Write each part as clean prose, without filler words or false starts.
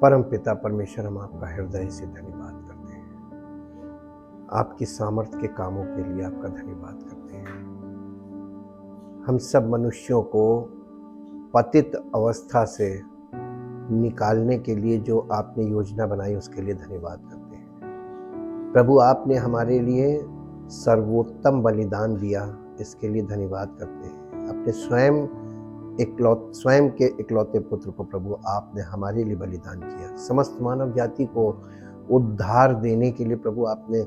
परम पिता परमेश्वर, हम आपका हृदय से धन्यवाद करते हैं। आपकी सामर्थ्य के कामों के लिए आपका धन्यवाद करते हैं। हम सब मनुष्यों को पतित अवस्था से निकालने के लिए जो आपने योजना बनाई उसके लिए धन्यवाद करते हैं। प्रभु, आपने हमारे लिए सर्वोत्तम बलिदान दिया, इसके लिए धन्यवाद करते हैं। अपने स्वयं के इकलौते पुत्र को प्रभु आपने हमारे लिए बलिदान किया। समस्त मानव जाति को उद्धार देने के लिए प्रभु आपने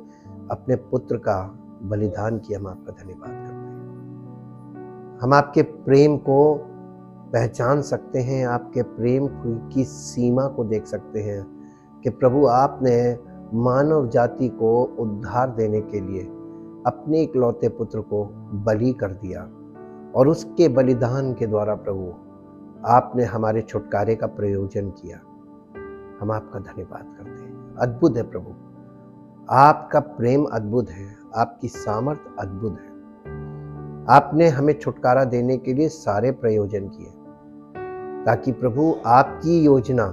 अपने पुत्र का बलिदान किया। हम आपका धन्यवाद करते हैं। हम आपके प्रेम को पहचान सकते हैं, आपके प्रेम की सीमा को देख सकते हैं कि प्रभु आपने मानव जाति को उद्धार देने के लिए अपने इकलौते पुत्र को बलि कर दिया और उसके बलिदान के द्वारा प्रभु आपने हमारे छुटकारे का प्रयोजन किया। हम आपका धन्यवाद करते हैं। अद्भुत है प्रभु, आपका प्रेम अद्भुत है, आपकी सामर्थ अद्भुत है। आपने हमें छुटकारा देने के लिए सारे प्रयोजन किए ताकि प्रभु आपकी योजना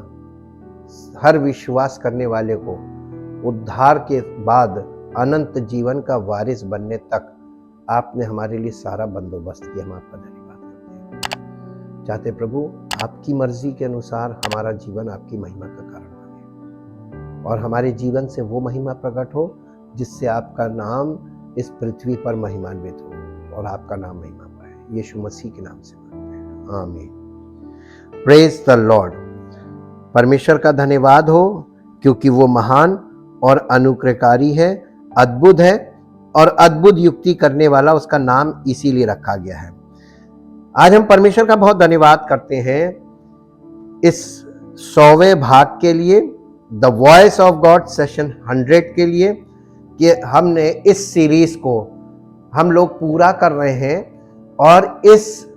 हर विश्वास करने वाले को उद्धार के बाद अनंत जीवन का वारिस बनने तक आपने हमारे लिए सारा बंदोबस्त किया। हम आपका धन्यवाद करते हैं। चाहते प्रभु आपकी मर्जी के अनुसार हमारा जीवन आपकी महिमा का कारण बने और हमारे जीवन से वो महिमा प्रकट हो जिससे आपका नाम इस पृथ्वी पर महिमान्वित हो और आपका नाम महिमा पाए। यीशु मसीह के नाम से मांगते हैं, आमीन। Praise the Lord. परमेश्वर का धन्यवाद हो क्योंकि वो महान और अनुग्रहकारी है, अद्भुत है और अद्भुत युक्ति करने वाला उसका नाम इसीलिए रखा गया है। आज हम परमेश्वर का बहुत धन्यवाद करते हैं इस 100वें भाग के लिए, the voice of God session 100 के लिए, कि हमने इस सीरीज को हम लोग पूरा कर रहे हैं और इस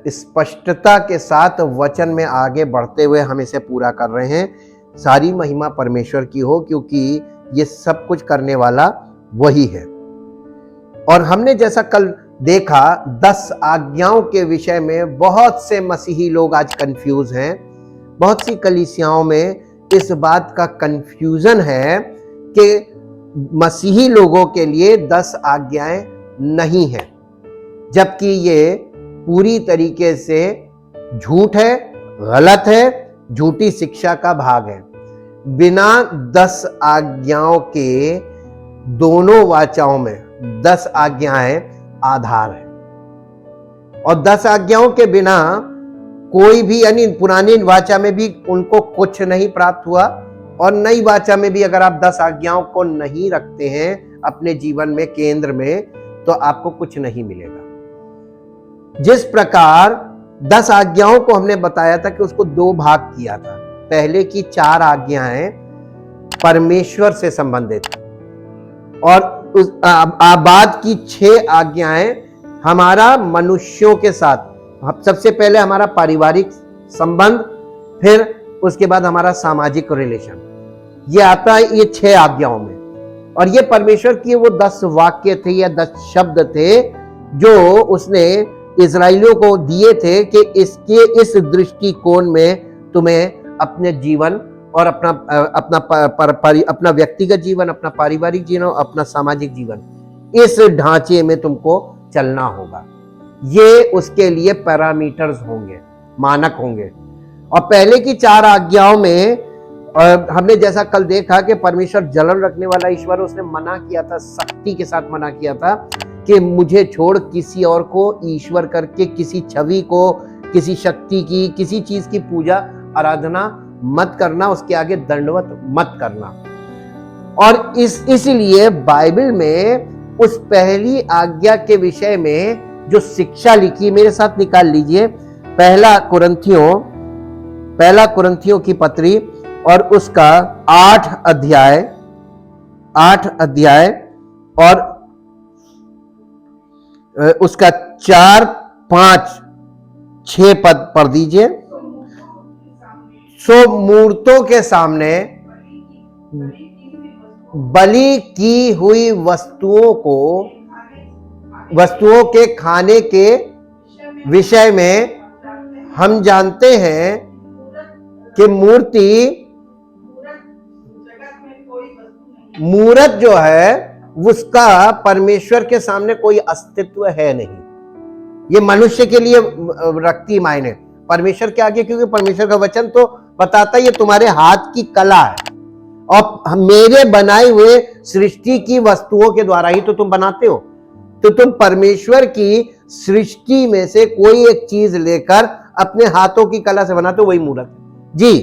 स्पष्टता के साथ वचन में आगे बढ़ते हुए हम इसे पूरा कर रहे हैं। सारी महिमा परमेश्वर की हो क्योंकि ये सब कुछ करने वाला वही है। और हमने जैसा कल देखा 10 आज्ञाओं के विषय में बहुत से मसीही लोग आज कंफ्यूज हैं। बहुत सी कलीसियाओं में इस बात का कंफ्यूजन है कि मसीही लोगों के लिए 10 आज्ञाएं नहीं हैं, जबकि ये पूरी तरीके से झूठ है, गलत है, झूठी शिक्षा का भाग है। बिना 10 आज्ञाओं के दोनों वाचाओं में 10 आज्ञाएं आधार है और 10 आज्ञाओं के बिना कोई भी, यानी पुरानी वाचा में भी उनको कुछ नहीं प्राप्त हुआ और नई वाचा में भी अगर आप 10 आज्ञाओं को नहीं रखते हैं अपने जीवन में केंद्र में तो आपको कुछ नहीं मिलेगा। जिस प्रकार 10 आज्ञाओं को हमने बताया था कि उसको 2 भाग किया था। पहले की 4 आज्ञाएं परमेश्वर से संबंधित और बाद की 6 आज्ञाएं हमारा मनुष्यों के साथ। सबसे पहले हमारा पारिवारिक संबंध, फिर उसके बाद हमारा सामाजिक रिलेशन, ये आता है ये 6 आज्ञाओं में। और ये परमेश्वर की वो 10 वाक्य थे या 10 शब्द थे जो उसने इजराइलियों को दिए थे कि इस दृष्टिकोण में तुम्हें अपने जीवन और अपना व्यक्तिगत जीवन, अपना पारिवारिक जीवन और अपना सामाजिक जीवन, इस ढांचे में तुमको चलना होगा। ये उसके लिए पैरामीटर्स होंगे, मानक होंगे। और पहले की 4 आज्ञाओं में हमने जैसा कल देखा कि परमेश्वर जलन रखने वाला ईश्वर, उसने मना किया था, सख्ती के साथ मना किया था कि मुझे छोड़ किसी और को ईश्वर करके, किसी छवि को, किसी शक्ति की, किसी चीज की पूजा आराधना मत करना, उसके आगे दंडवत मत करना। और इसलिए बाइबल में उस पहली आज्ञा के विषय में जो शिक्षा लिखी, मेरे साथ निकाल लीजिए पहला कुरिन्थियों की पत्री और उसका 8 अध्याय और उसका 4, 5, 6 पद पढ़ दीजिए। सो मूर्तों के सामने बलि की हुई वस्तुओं के खाने के विषय में हम जानते हैं कि मूर्त जो है उसका परमेश्वर के सामने कोई अस्तित्व है नहीं। ये मनुष्य के लिए रखती मायने, परमेश्वर के आगे, क्योंकि परमेश्वर का वचन तो बताता है ये तुम्हारे हाथ की कला है और मेरे बनाए हुए सृष्टि की वस्तुओं के द्वारा ही तो तुम बनाते हो। तो तुम परमेश्वर की सृष्टि में से कोई एक चीज लेकर अपने हाथों की कला से बनाते हो, वही मूर्त है जी।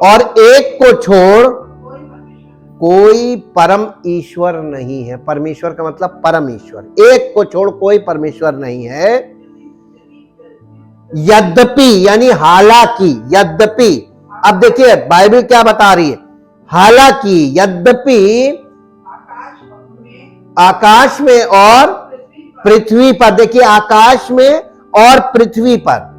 और एक को छोड़ कोई परम ईश्वर नहीं है। परमेश्वर का मतलब परम ईश्वर। एक को छोड़ कोई परमेश्वर नहीं है। यद्यपि यानी हालांकि, यद्यपि, अब देखिए बाइबल क्या बता रही है, हालांकि, यद्यपि आकाश में और पृथ्वी पर, देखिए आकाश में और पृथ्वी पर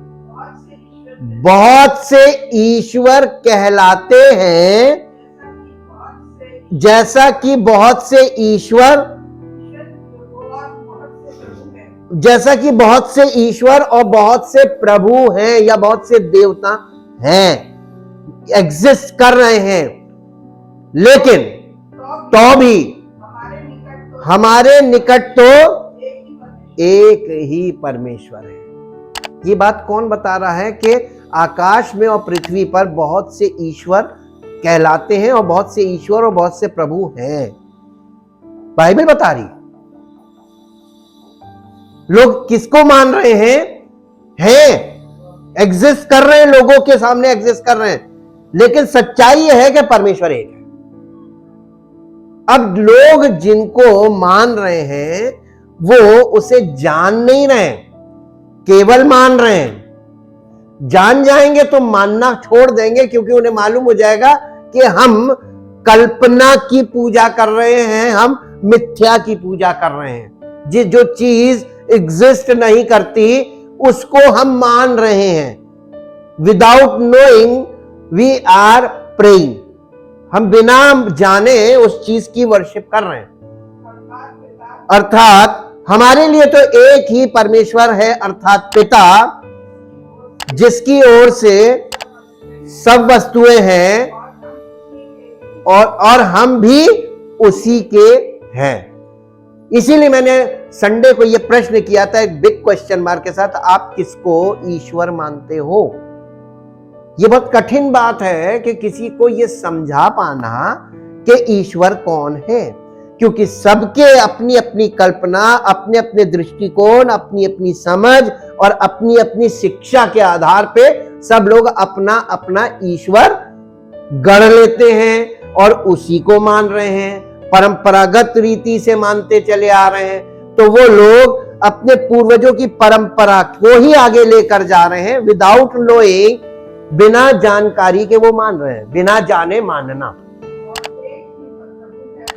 बहुत से ईश्वर कहलाते हैं, जैसा कि बहुत से ईश्वर, जैसा कि बहुत से ईश्वर और बहुत से प्रभु हैं या बहुत से देवता हैं, एग्जिस्ट कर रहे हैं, लेकिन तो भी हमारे निकट तो एक ही परमेश्वर है। ये बात कौन बता रहा है कि आकाश में और पृथ्वी पर बहुत से ईश्वर कहलाते हैं और बहुत से ईश्वर और बहुत से प्रभु हैं। बाइबल बता रही। लोग किसको मान रहे हैं एग्जिस्ट कर रहे हैं, लोगों के सामने एग्जिस्ट कर रहे हैं, लेकिन सच्चाई यह है कि परमेश्वर एक है। अब लोग जिनको मान रहे हैं वो उसे जान नहीं रहे, केवल मान रहे हैं। जान जाएंगे तो मानना छोड़ देंगे, क्योंकि उन्हें मालूम हो जाएगा कि हम कल्पना की पूजा कर रहे हैं, हम मिथ्या की पूजा कर रहे हैं। जो चीज एग्जिस्ट नहीं करती उसको हम मान रहे हैं। Without knowing we are praying, हम बिना जाने उस चीज की वर्शिप कर रहे हैं। अर्थात हमारे लिए तो एक ही परमेश्वर है, अर्थात पिता, जिसकी ओर से सब वस्तुएं हैं और हम भी उसी के हैं। इसीलिए मैंने संडे को यह प्रश्न किया था एक बिग क्वेश्चन मार्क के साथ, आप किसको ईश्वर मानते हो? यह बहुत कठिन बात है कि किसी को यह समझा पाना कि ईश्वर कौन है, क्योंकि सबके अपनी अपनी कल्पना, अपने अपने दृष्टिकोण, अपनी अपनी समझ और अपनी अपनी शिक्षा के आधार पे सब लोग अपना अपना ईश्वर गढ़ लेते हैं और उसी को मान रहे हैं, परंपरागत रीति से मानते चले आ रहे हैं। तो वो लोग अपने पूर्वजों की परंपरा को ही आगे लेकर जा रहे हैं, विदाउट नोइंग, बिना जानकारी के वो मान रहे हैं, बिना जाने मानना।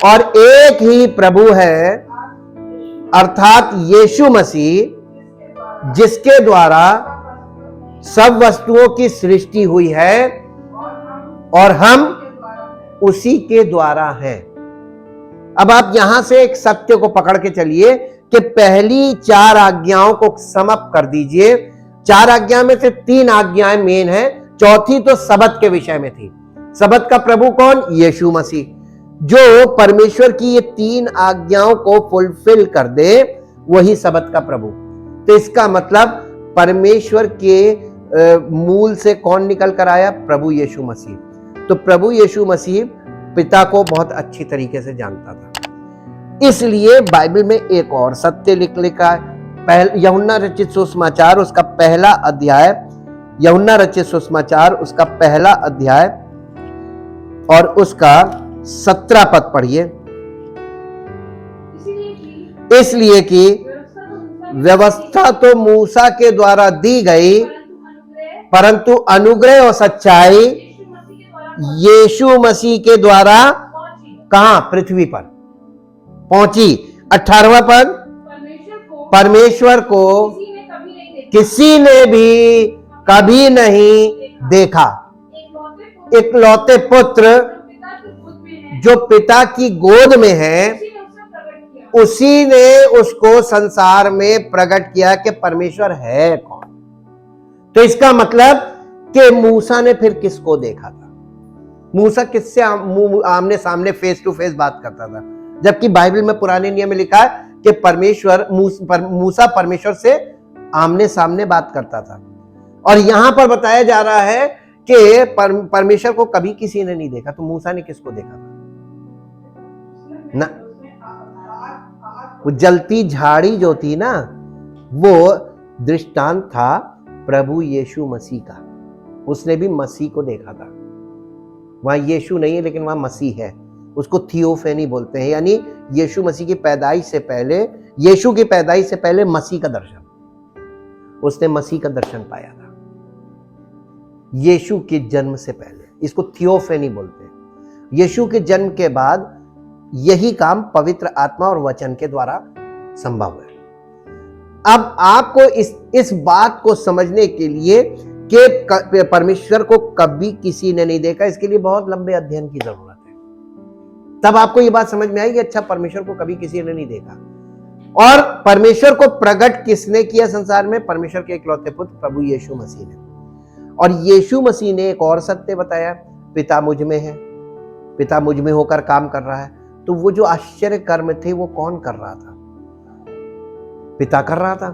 और एक ही प्रभु है, अर्थात यीशु मसीह, जिसके द्वारा सब वस्तुओं की सृष्टि हुई है और हम उसी के द्वारा हैं। अब आप यहां से एक सत्य को पकड़ के चलिए कि पहली 4 आज्ञाओं को समअप कर दीजिए। 4 आज्ञा में से 3 आज्ञाएं मेन है, चौथी तो सबत के विषय में थी। सबत का प्रभु कौन? यीशु मसीह। जो परमेश्वर की ये 3 आज्ञाओं को फुलफिल कर दे वही सबत का प्रभु। तो इसका मतलब परमेश्वर के मूल से कौन निकल कर आया? प्रभु यीशु मसीह। तो प्रभु यीशु मसीह पिता को बहुत अच्छी तरीके से जानता था, इसलिए बाइबल में एक और सत्य लिखा है। यूहन्ना रचित सुसमाचार उसका पहला अध्याय, यूहन्ना रचित सुसमाचार उसका पहला अध्याय और उसका 17 पद पढ़िए। इसलिए कि व्यवस्था तो मूसा के द्वारा दी गई, परंतु अनुग्रह और सच्चाई यीशु मसीह के द्वारा कहां? पृथ्वी पर पहुंची। 18वां पद, परमेश्वर को किसी ने भी कभी नहीं देखा, इकलौते पुत्र जो पिता की गोद में है, उसी ने उसको संसार में प्रकट किया कि परमेश्वर है कौन। तो इसका मतलब कि मूसा ने फिर किसको देखा था? मूसा किससे आमने सामने फेस टू फेस बात करता था? जबकि बाइबल में पुराने नियम में लिखा है कि मूसा परमेश्वर से आमने सामने बात करता था। और यहां पर बताया जा रहा है कि परमेश्वर को कभी किसी ने नहीं देखा। तो मूसा ने किसको देखा था? ना, वो जलती झाड़ी जो थी ना, वो दृष्टांत था प्रभु यीशु मसीह का। उसने भी मसीह को देखा था। वहां यीशु नहीं है लेकिन वहां मसीह है। उसको थियोफेनी बोलते हैं, यानी यीशु मसीह की पैदाइश से पहले, यीशु की पैदाइश से पहले मसीह का दर्शन, उसने मसीह का दर्शन पाया था यीशु के जन्म से पहले। इसको थियोफेनी बोलते हैं। यीशु के जन्म के बाद यही काम पवित्र आत्मा और वचन के द्वारा संभव है। अब आपको इस बात को समझने के लिए कि परमेश्वर को कभी किसी ने नहीं देखा, इसके लिए बहुत लंबे अध्ययन की जरूरत है। तब आपको यह बात समझ में आएगी, अच्छा परमेश्वर को कभी किसी ने नहीं देखा। और परमेश्वर को प्रकट किसने किया संसार में? परमेश्वर के इकलौते पुत्र प्रभु यीशु मसीह ने। और यीशु मसीह ने एक और सत्य बताया, पिता मुझ में है, पिता मुझ में होकर काम कर रहा है। तो वो जो आश्चर्य कर्म थे वो कौन कर रहा था? पिता कर रहा था।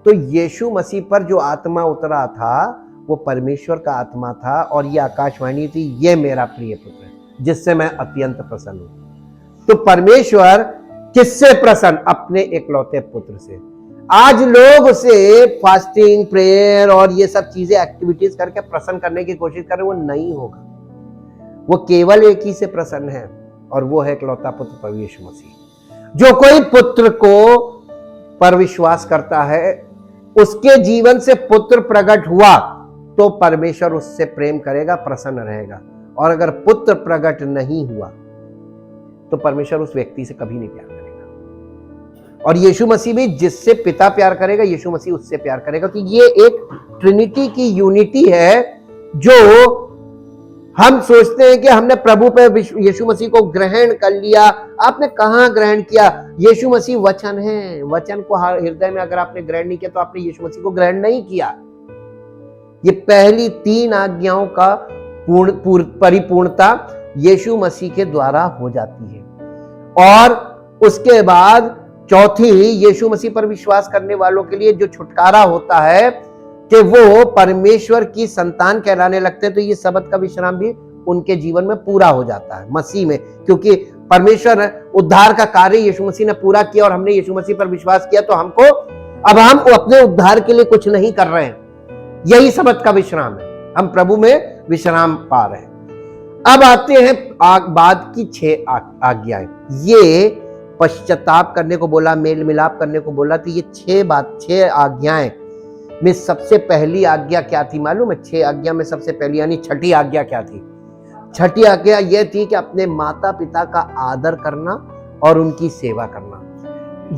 तो यीशु मसीह पर जो आत्मा उतरा था वो परमेश्वर का आत्मा था, और ये आकाशवाणी थी, ये मेरा प्रिय पुत्र है जिससे मैं अत्यंत प्रसन्न हूं। तो परमेश्वर किससे प्रसन्न? अपने इकलौते पुत्र से। आज लोग उसे फास्टिंग, प्रेयर और ये सब चीजें, एक्टिविटीज करके प्रसन्न करने की कोशिश कर रहे, वो नहीं होगा। वो केवल एक ही से प्रसन्न है, और वो है इकलौता पुत्र प्रभु यीशु मसीह। जो कोई पुत्र को पर विश्वास करता है, उसके जीवन से पुत्र प्रकट हुआ तो परमेश्वर उससे प्रेम करेगा, प्रसन्न रहेगा। और अगर पुत्र प्रकट नहीं हुआ तो परमेश्वर उस व्यक्ति से कभी नहीं प्यार करेगा। और यीशु मसीह भी जिससे पिता प्यार करेगा, यीशु मसीह उससे प्यार करेगा। तो ये एक ट्रिनिटी की यूनिटी है जो हम सोचते हैं कि हमने प्रभु पे यीशु मसीह को ग्रहण कर लिया। आपने कहां ग्रहण किया? यीशु मसीह वचन है। वचन को हृदय में अगर आपने ग्रहण नहीं किया तो आपने यीशु मसीह को ग्रहण नहीं किया। ये पहली 3 आज्ञाओं का परिपूर्णता यीशु मसीह के द्वारा हो जाती है। और उसके बाद चौथी, यीशु मसीह पर विश्वास करने वालों के लिए जो छुटकारा होता है कि वो परमेश्वर की संतान कहलाने लगते हैं। तो ये सबत का विश्राम भी उनके जीवन में पूरा हो जाता है मसीह में, क्योंकि परमेश्वर उद्धार का कार्य यीशु मसीह ने पूरा किया और हमने यीशु मसीह पर विश्वास किया। तो हमको अब हम अपने उद्धार के लिए कुछ नहीं कर रहे हैं, यही सबत का विश्राम है। हम प्रभु में विश्राम पा रहे हैं। अब आते हैं बाद की 6 आज्ञाएं। ये पश्चाताप करने को बोला, मेल मिलाप करने को बोला। तो ये 6 आज्ञाएं में सबसे पहली आज्ञा क्या थी मालूम है? 6 आज्ञा में सबसे पहली यानी छठी आज्ञा क्या थी? छठी आज्ञा यह थी कि अपने माता पिता का आदर करना और उनकी सेवा करना।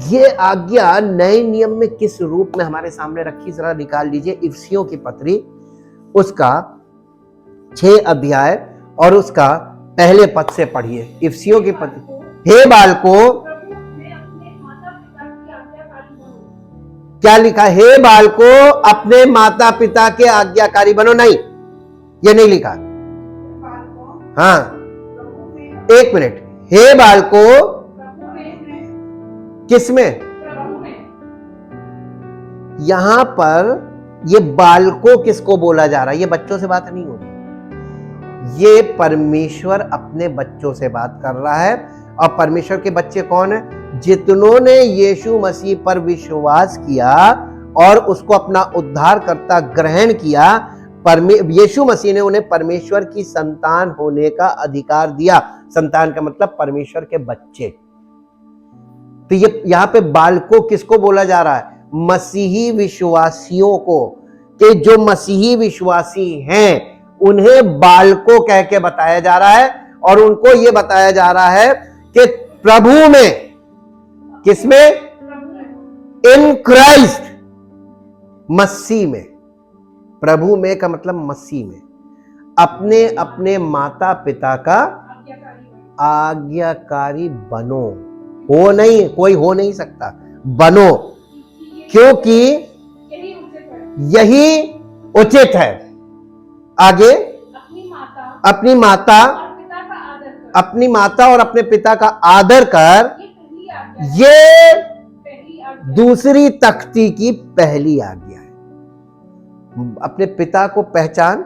ये आज्ञा नए नियम में किस रूप में हमारे सामने रखी, जरा निकाल लीजिए। इफिसियों की पत्री उसका 6 अध्याय और उसका पहले पद से पढ़िए। इफिसियों की पत्री। हे बालकों, क्या लिखा? हे बालकों, अपने माता पिता के आज्ञाकारी बनो। नहीं, ये नहीं लिखा। हाँ, एक मिनट। हे बालकों, किसमें? यहां पर ये बालकों किसको बोला जा रहा है? ये बच्चों से बात नहीं हो रही, ये परमेश्वर अपने बच्चों से बात कर रहा है। और परमेश्वर के बच्चे कौन है? जितनों ने यीशु मसीह पर विश्वास किया और उसको अपना उद्धारकर्ता ग्रहण किया, यीशु मसीह ने उन्हें परमेश्वर की संतान होने का अधिकार दिया। संतान का मतलब परमेश्वर के बच्चे। तो ये यहां पे बालकों किसको बोला जा रहा है? मसीही विश्वासियों को, कि जो मसीही विश्वासी हैं उन्हें बालकों कह के बताया जा रहा है। और उनको यह बताया जा रहा है कि प्रभु में, किसमें? इन क्राइस्ट, मसीह में। प्रभु में का मतलब मसीह में। अपने अपने माता पिता का आज्ञाकारी बनो। हो नहीं, कोई हो नहीं सकता, बनो, क्योंकि यही उचित है। आगे, अपनी माता अपनी माता और अपने पिता का आदर कर, ये दूसरी तख्ती की पहली आज्ञा है। अपने पिता को पहचान,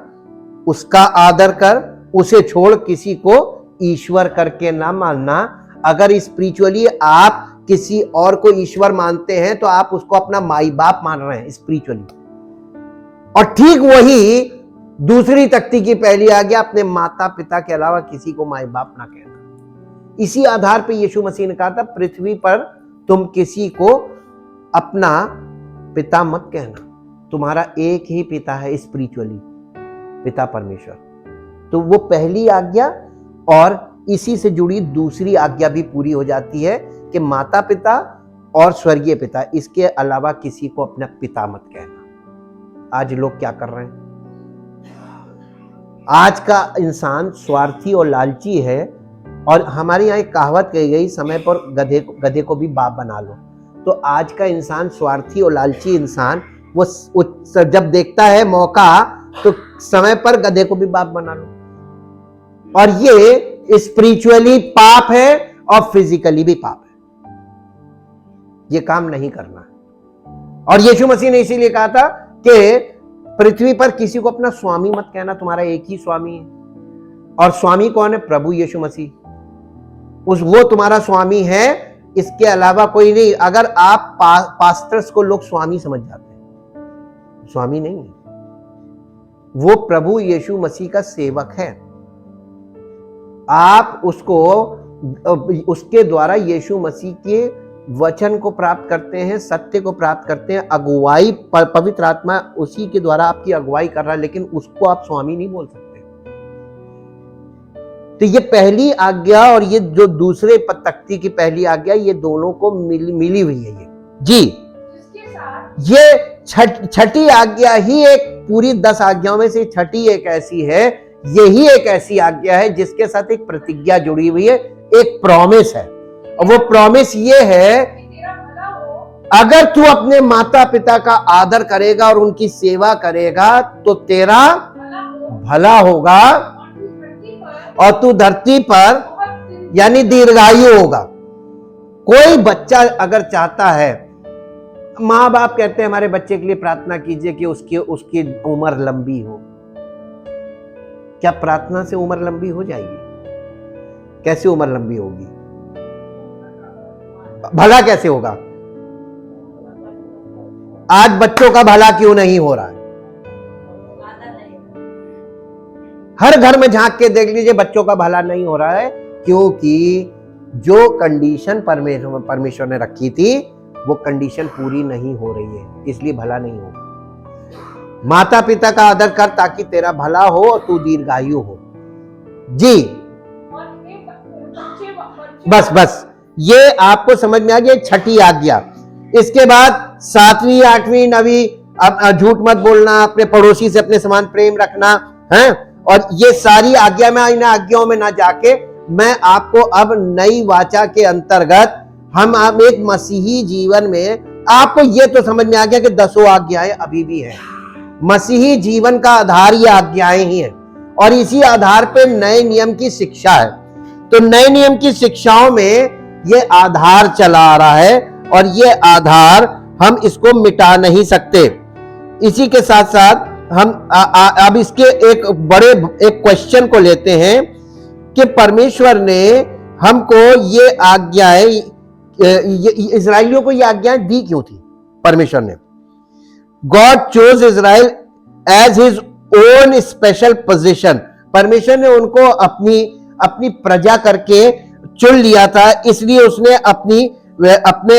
उसका आदर कर, उसे छोड़ किसी को ईश्वर करके ना मानना। अगर स्पिरिचुअली आप किसी और को ईश्वर मानते हैं तो आप उसको अपना माई बाप मान रहे हैं स्पिरिचुअली। और ठीक वही दूसरी तख्ती की पहली आज्ञा, अपने माता पिता के अलावा किसी को माई बाप ना कहना। इसी आधार पे यीशु मसीह ने कहा था, पृथ्वी पर तुम किसी को अपना पिता मत कहना, तुम्हारा एक ही पिता है स्पिरिचुअली, पिता परमेश्वर। तो वो पहली आज्ञा और इसी से जुड़ी दूसरी आज्ञा भी पूरी हो जाती है कि माता पिता और स्वर्गीय पिता, इसके अलावा किसी को अपना पिता मत कहना। आज लोग क्या कर रहे हैं? आज का इंसान स्वार्थी और लालची है। और हमारे यहाँ एक कहावत कही गई, समय पर गधे को भी बाप बना लो। तो आज का इंसान स्वार्थी और लालची इंसान, वो जब देखता है मौका तो समय पर गधे को भी बाप बना लो। और ये स्पिरिचुअली पाप है और फिजिकली भी पाप है। ये काम नहीं करना। और यीशु मसीह ने इसीलिए कहा था कि पृथ्वी पर किसी को अपना स्वामी मत कहना, तुम्हारा एक ही स्वामी है। और स्वामी कौन है? प्रभु यीशु मसीह। वो तुम्हारा स्वामी है, इसके अलावा कोई नहीं। अगर आप पास्टर्स को लोग स्वामी समझ जाते हैं, स्वामी नहीं है, वो प्रभु यीशु मसीह का सेवक है। आप उसको, उसके द्वारा यीशु मसीह के वचन को प्राप्त करते हैं, सत्य को प्राप्त करते हैं, अगुवाई, पवित्र आत्मा उसी के द्वारा आपकी अगुवाई कर रहा है, लेकिन उसको आप स्वामी नहीं बोल सकते। तो ये पहली आज्ञा और ये जो दूसरे तख्ती की पहली आज्ञा, ये दोनों को मिली हुई है। ये जी, ये छठी आज्ञा ही एक पूरी 10 आज्ञाओं में से छठी एक ऐसी है, यही एक ऐसी आज्ञा है जिसके साथ एक प्रतिज्ञा जुड़ी हुई है, एक प्रॉमिस है। और वो प्रॉमिस ये है, अगर तू अपने माता पिता का आदर करेगा और उनकी सेवा करेगा तो तेरा भला होगा और तू धरती पर यानी दीर्घायु होगा। कोई बच्चा अगर चाहता है, माँ बाप कहते हैं हमारे बच्चे के लिए प्रार्थना कीजिए कि उसकी उम्र लंबी हो। क्या प्रार्थना से उम्र लंबी हो जाएगी? कैसे उम्र लंबी होगी? भला कैसे होगा? आज बच्चों का भला क्यों नहीं हो रहा है? हर घर में झांक के देख लीजिए, बच्चों का भला नहीं हो रहा है, क्योंकि जो कंडीशन परमेश्वर ने रखी थी वो कंडीशन पूरी नहीं हो रही है, इसलिए भला नहीं होगा। माता पिता का आदर कर ताकि तेरा भला हो और तू दीर्घायु हो। जी, बस ये आपको समझ में आ गया, छठी आज्ञा। इसके बाद 7वीं, 8वीं, 9वीं, अब झूठ मत बोलना, अपने पड़ोसी से अपने समान प्रेम रखना है। और ये सारी आज्ञा में, इन आज्ञाओं में ना जाके मैं आपको अब नई वाचा के अंतर्गत हम आप एक मसीही जीवन में, आपको ये तो समझ में आ गया कि 10 आज्ञाएं अभी भी हैं। मसीही जीवन का आधार ये आज्ञाएं ही हैं और इसी आधार पे नए नियम की शिक्षा है। तो नए नियम की शिक्षाओं में ये आधार चला आ रहा है और ये आधार हम इसको मिटा नहीं सकते। इसी के साथ साथ हम अब इसके एक क्वेश्चन को लेते हैं कि परमेश्वर ने हमको ये आज्ञाएं, इजराइलियों को ये आज्ञाएं दी क्यों थी? परमेश्वर ने, God chose Israel as his own special position. परमेश्वर ने उनको अपनी प्रजा करके चुन लिया था, इसलिए उसने अपने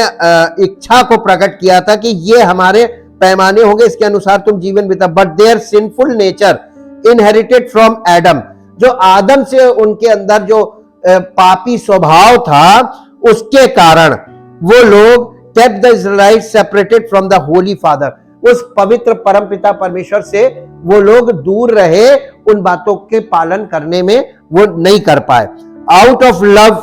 इच्छा को प्रकट किया था कि ये हमारे पैमाने होंगे, इसके अनुसार तुम जीवन बिता। But their sinful nature inherited from Adam, जो आदम से उनके अंदर जो पापी स्वभाव था, उसके कारण वो लोग kept the Israelites separated from the Holy Father, उस पवित्र परम पिता परमेश्वर से वो लोग दूर रहे, उन बातों के पालन करने में वो नहीं कर पाए। Out of love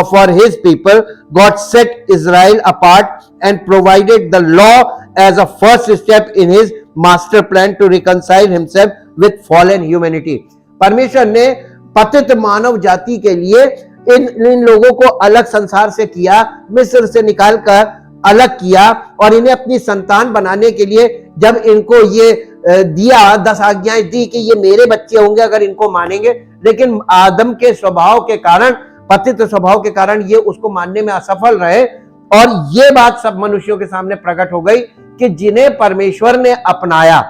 for his people, God set Israel apart and provided the law as a first step in his master plan to reconcile himself with fallen humanity. परमेश्वर ने पतित मानव जाति के लिए इन लोगों को अलग संसार से किया, मिस्र से निकालकर अलग किया, और इन्हें अपनी संतान बनाने के लिए जब इनको ये दिया, 10 आज्ञाएं दी कि ये मेरे बच्चे होंगे अगर इनको मानेंगे, लेकिन आदम के स्वभाव के कारण, पतित स्वभाव के कारण ये उसको मानने में असफल रहे। और ये बात सब मनुष्यों के सामने प्रकट हो गई कि जिन्हें परमेश्वर ने अपनाया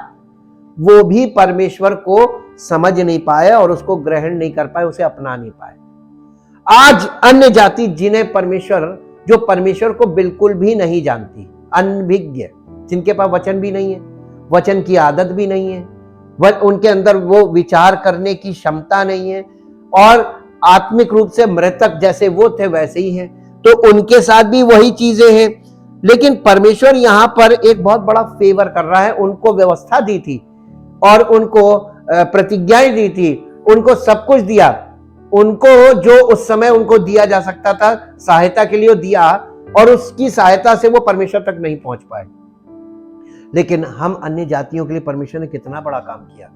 वो भी परमेश्वर को समझ नहीं पाए और उसको ग्रहण नहीं कर पाए, उसे अपना नहीं पाए। आज अन्य जाति जिन्हें परमेश्वर, जो परमेश्वर को बिल्कुल भी नहीं जानती, अनभिज्ञ, जिनके पास वचन भी नहीं है, वचन की आदत भी नहीं है, उनके अंदर वो विचार करने की क्षमता नहीं है, और आत्मिक रूप से मृतक जैसे वो थे वैसे ही हैं, तो उनके साथ भी वही चीजें हैं। लेकिन परमेश्वर यहां पर एक बहुत बड़ा फेवर कर रहा है। उनको व्यवस्था दी थी और उनको प्रतिज्ञाएं दी थी, उनको सब कुछ दिया, उनको जो उस समय उनको दिया जा सकता था सहायता के लिए दिया, और उसकी सहायता से वो परमेश्वर तक नहीं पहुंच पाए। लेकिन हम अन्य जातियों के लिए परमेश्वर ने कितना बड़ा काम किया,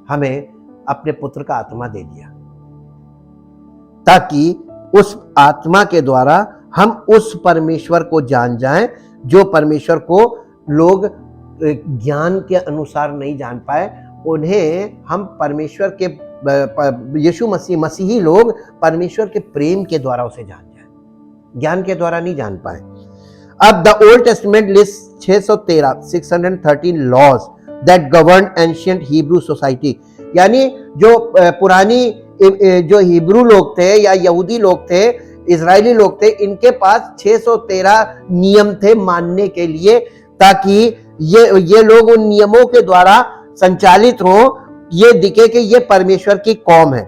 हमें अपने पुत्र का आत्मा दे दिया, ताकि उस आत्मा के द्वारा हम उस परमेश्वर को जान जाएं जो परमेश्वर को लोग ज्ञान के अनुसार नहीं जान पाए। उन्हें हम परमेश्वर के, यीशु मसीही लोग परमेश्वर के प्रेम के द्वारा उसे जान जाएं, ज्ञान के द्वारा नहीं जान पाए। अब the Old Testament list 613 laws that govern ancient Hebrew society, यानी जो पुरानी जो हिब्रू लोग थे या यहूदी लोग थे, इजरायली लोग थे, इनके पास 613 नियम थे मानने के लिए, ताकि ये लोग उन नियमों के द्वारा संचालित हो, ये दिखे कि ये परमेश्वर की कौम है।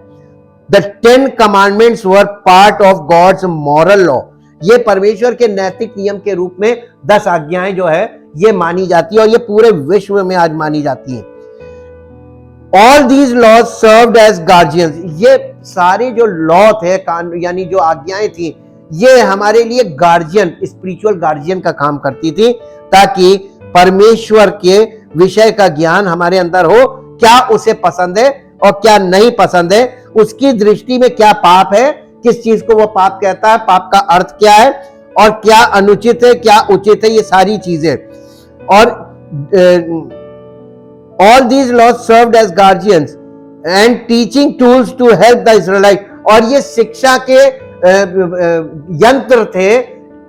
The 10 commandments were part of God's moral law, ये परमेश्वर के नैतिक नियम के रूप में 10 आज्ञाएं जो है ये मानी जाती है, और ये पूरे विश्व में आज मानी जाती है। All these laws served as guardians, ये सारे जो लॉ थे, यानी जो आज्ञाएं थी, ये हमारे लिए गार्जियन, स्पिरिचुअल गार्जियन का काम करती थी, ताकि परमेश्वर के विषय का ज्ञान हमारे अंदर हो, क्या उसे पसंद है और क्या नहीं पसंद है, उसकी दृष्टि में क्या पाप है, किस चीज को वो पाप कहता है, पाप का अर्थ क्या है, और क्या अनुचित है क्या उचित है, ये सारी चीजें। और all these laws served as guardians and teaching tools to help the Israelite, और ये शिक्षा के यंत्र थे।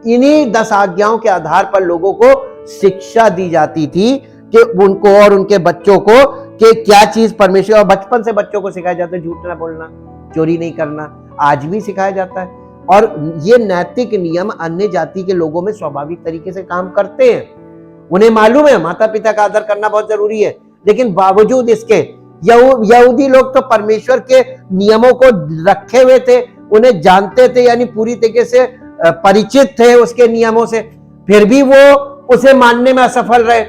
इन्हीं 10 आज्ञाओं के आधार पर लोगों को शिक्षा दी जाती थी कि उनको और उनके बच्चों को कि क्या चीज परमेश्वर, और बचपन से बच्चों को सिखाया जाता है झूठ ना बोलना, चोरी नहीं करना, आज भी सिखाया जाता है। और ये नैतिक नियम अन्य जाति के लोगों में स्वाभाविक तरीके से काम करते हैं, उन्हें मालूम है माता पिता का आदर करना बहुत जरूरी है, लेकिन बावजूद इसके यहूदी लोग तो परमेश्वर के नियमों को रखे हुए थे, उन्हें जानते थे, यानी पूरी तरीके से परिचित थे उसके नियमों से, फिर भी वो उसे मानने में असफल रहे।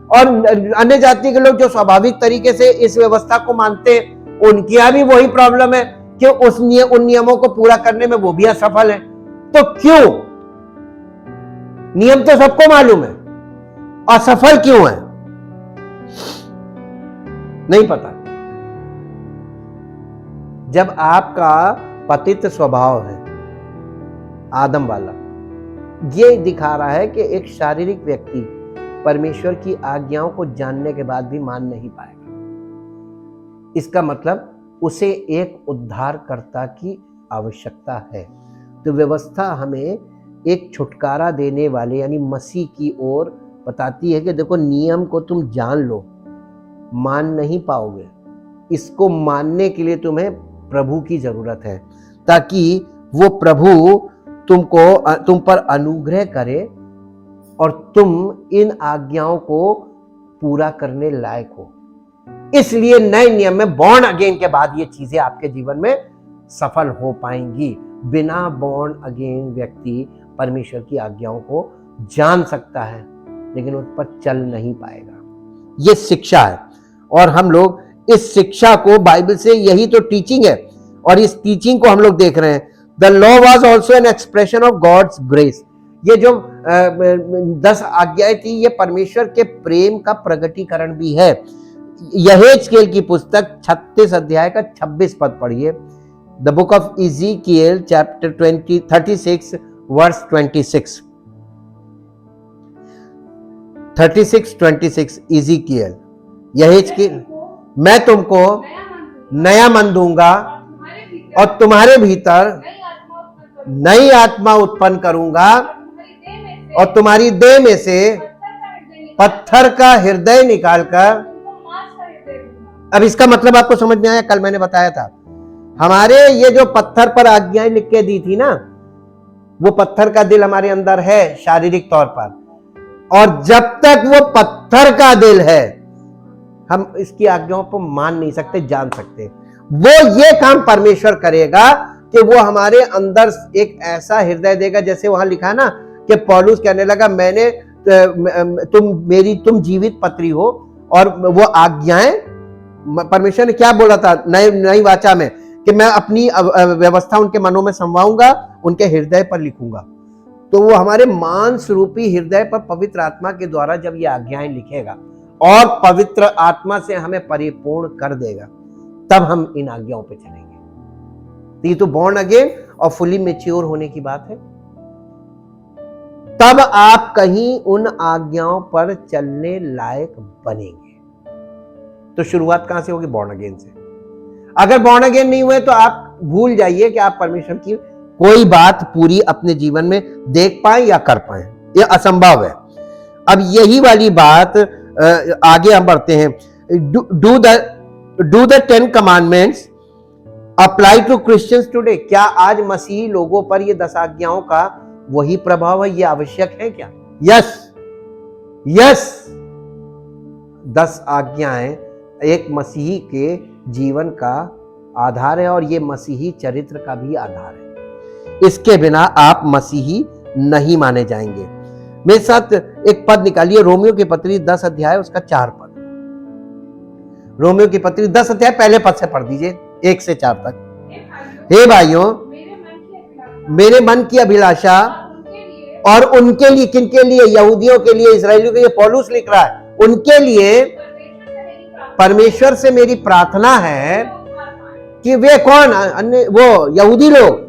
और अन्य जाति के लोग जो स्वाभाविक तरीके से इस व्यवस्था को मानते हैं, उनके यहाँ भी वही प्रॉब्लम है कि उन नियमों को पूरा करने में वो भी असफल है। तो क्यों? नियम तो सबको मालूम है, असफल क्यों है नहीं पता। जब आपका पतित स्वभाव है आदम वाला, ये दिखा रहा है कि एक शारीरिक व्यक्ति परमेश्वर की आज्ञाओं को जानने के बाद भी मान नहीं पाएगा। इसका मतलब उसे एक उद्धारकर्ता की आवश्यकता है। तो व्यवस्था हमें एक छुटकारा देने वाले यानी मसीह की ओर बताती है कि देखो, नियम को तुम जान लो, मान नहीं पाओगे, इसको मानने के लिए तुम्हें प्रभु की जरूरत है, ताकि वो प्रभु तुम पर अनुग्रह करे और तुम इन आज्ञाओं को पूरा करने लायक हो। इसलिए नए नियम में बॉर्न अगेन के बाद ये चीजें आपके जीवन में सफल हो पाएंगी। बिना बॉर्न अगेन व्यक्ति परमेश्वर की आज्ञाओं को जान सकता है, लेकिन उस पर चल नहीं पाएगा। ये शिक्षा है, और हम लोग इस शिक्षा को बाइबल से, यही तो टीचिंग है, और इस टीचिंग को हम लोग देख रहे हैं। The law was also an expression of God's grace. ये जो 10 आज्ञाएं थी, ये परमेश्वर के प्रेम का प्रगटीकरण भी है। यहेजकेल की पुस्तक 36 अध्याय का 26 पद पढ़िए। The book of Ezekiel chapter 36 verse 26। 36:26 Ezekiel. यहेजकेल, मैं तुमको नया मन दूंगा और तुम्हारे भीतर नई आत्मा उत्पन्न करूंगा और तुम्हारी देह में से पत्थर का हृदय निकालकर। अब इसका मतलब आपको समझ में आया? कल मैंने बताया था, हमारे ये जो पत्थर पर आज्ञाएं लिख के दी थी ना, वो पत्थर का दिल हमारे अंदर है शारीरिक तौर पर, और जब तक वो पत्थर का दिल है हम इसकी आज्ञाओं को मान नहीं सकते, जान सकते। वो ये काम परमेश्वर करेगा कि वो हमारे अंदर एक ऐसा हृदय देगा, जैसे वहां लिखा ना कि पौलुस कहने लगा, मैंने तुम जीवित पत्री हो, और वो आज्ञाएं परमेश्वर ने क्या बोला था नई वाचा में कि मैं अपनी व्यवस्था उनके मनों में समवाऊंगा, उनके हृदय पर लिखूंगा। तो वो हमारे मांस रूपी हृदय पर पवित्र आत्मा के द्वारा जब ये आज्ञाएं लिखेगा और पवित्र आत्मा से हमें परिपूर्ण कर देगा, तब हम इन आज्ञाओं पे चलेंगे। ये तो बॉर्न अगेन और फुली मैच्योर होने की बात है। तब आप कहीं उन आज्ञाओं पर चलने लायक बनेंगे। तो शुरुआत कहां से होगी? बॉर्न अगेन से। अगर बॉर्न अगेन नहीं हुए तो आप भूल जाइए कि आप परमेश्वर की कोई बात पूरी अपने जीवन में देख पाए या कर पाए, यह असंभव है। अब यही वाली बात आगे हम बढ़ते हैं। Do the 10 commandments apply to Christians today? क्या आज मसीही लोगों पर ये 10 आज्ञाओं का वही प्रभाव है? ये आवश्यक है क्या? यस 10 आज्ञाएं एक मसीही के जीवन का आधार है, और ये मसीही चरित्र का भी आधार है। इसके बिना आप मसीही नहीं माने जाएंगे। मेरे साथ एक पद निकालिए, रोमियो की पत्री 10 अध्याय उसका 4 पद। रोमियो की पत्री 10 अध्याय पहले पद से पढ़ दीजिए 1 से 4 तक। हे भाइयों, मेरे मन की अभिलाषा, और उनके लिए, किनके लिए? यहूदियों के लिए, इस्राएलियों के लिए पौलुस लिख रहा है, उनके लिए परमेश्वर से मेरी प्रार्थना है कि वे कौन? अन्य वो यहूदी लोग।